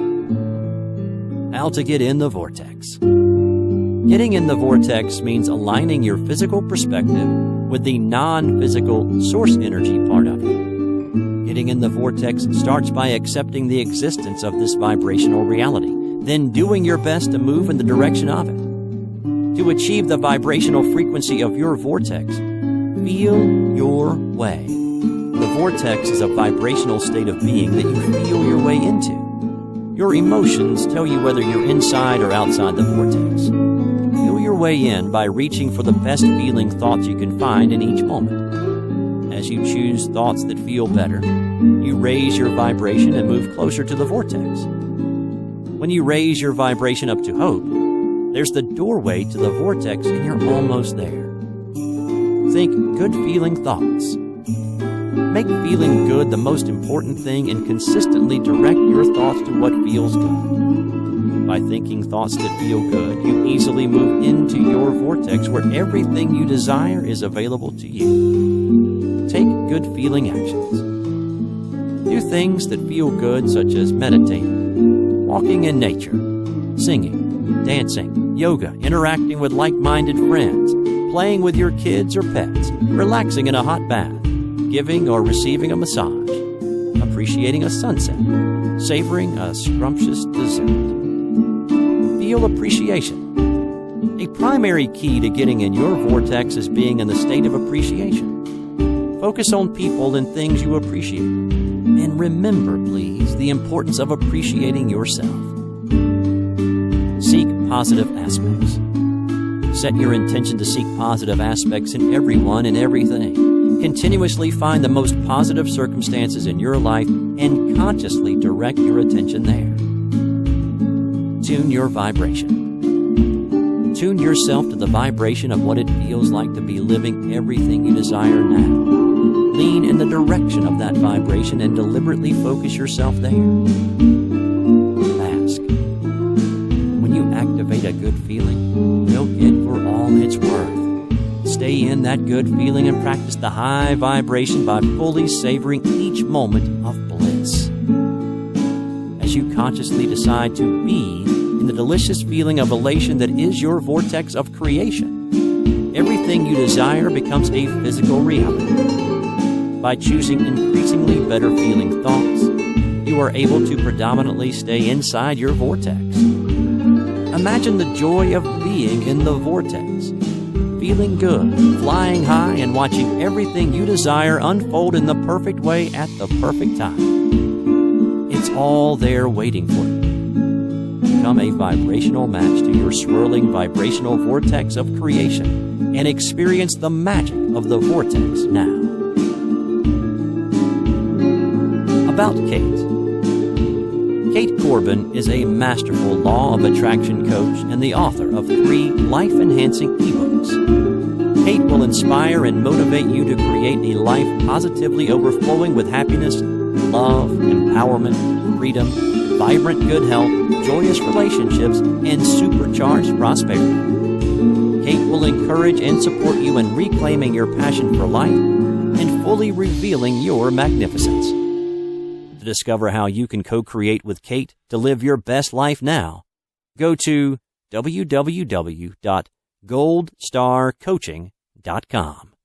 How to get in the vortex. Getting in the vortex means aligning your physical perspective with the non-physical source energy part of you. Getting in the vortex starts by accepting the existence of this vibrational reality, then doing your best to move in the direction of it. To achieve the vibrational frequency of your vortex, feel your way. The vortex is a vibrational state of being that you feel your way into. Your emotions tell you whether you're inside or outside the vortex. Feel your way in by reaching for the best feeling thoughts you can find in each moment. As you choose thoughts that feel better, you raise your vibration and move closer to the vortex. When you raise your vibration up to hope, there's the doorway to the vortex and you're almost there. Think good feeling thoughts. Make feeling good the most important thing and consistently direct your thoughts to what feels good. By thinking thoughts that feel good, you easily move into your vortex where everything you desire is available to you. Take good feeling actions. Do things that feel good, such as meditating, walking in nature, singing, dancing, yoga, interacting with like-minded friends, playing with your kids or pets, relaxing in a hot bath, giving or receiving a massage, appreciating a sunset, savoring a scrumptious dessert. Feel appreciation. A primary key to getting in your vortex is being in the state of appreciation. Focus on people and things you appreciate. And remember, please, the importance of appreciating yourself. Seek positive aspects. Set your intention to seek positive aspects in everyone and everything. Continuously find the most positive circumstances in your life and consciously direct your attention there. Tune your vibration. Tune yourself to the vibration of what it feels like to be living everything you desire now. Lean in the direction of that vibration and deliberately focus yourself there. Ask. When you activate a good feeling, milk it for all it's worth. Stay in that good feeling and practice the high vibration by fully savoring each moment of bliss. As you consciously decide to be in the delicious feeling of elation that is your vortex of creation, everything you desire becomes a physical reality. By choosing increasingly better feeling thoughts, you are able to predominantly stay inside your vortex. Imagine the joy of being in the vortex, feeling good, flying high, and watching everything you desire unfold in the perfect way at the perfect time. It's all there waiting for you. Become a vibrational match to your swirling vibrational vortex of creation and experience the magic of the vortex now. About Kate. Kate Corbin is a masterful law of attraction coach and the author of 3 life-enhancing ebooks. Kate will inspire and motivate you to create a life positively overflowing with happiness, love, empowerment, freedom, vibrant good health, joyous relationships, and supercharged prosperity. Kate will encourage and support you in reclaiming your passion for life and fully revealing your magnificence. To discover how you can co-create with Kate to live your best life now, go to www.goldstarcoaching.com.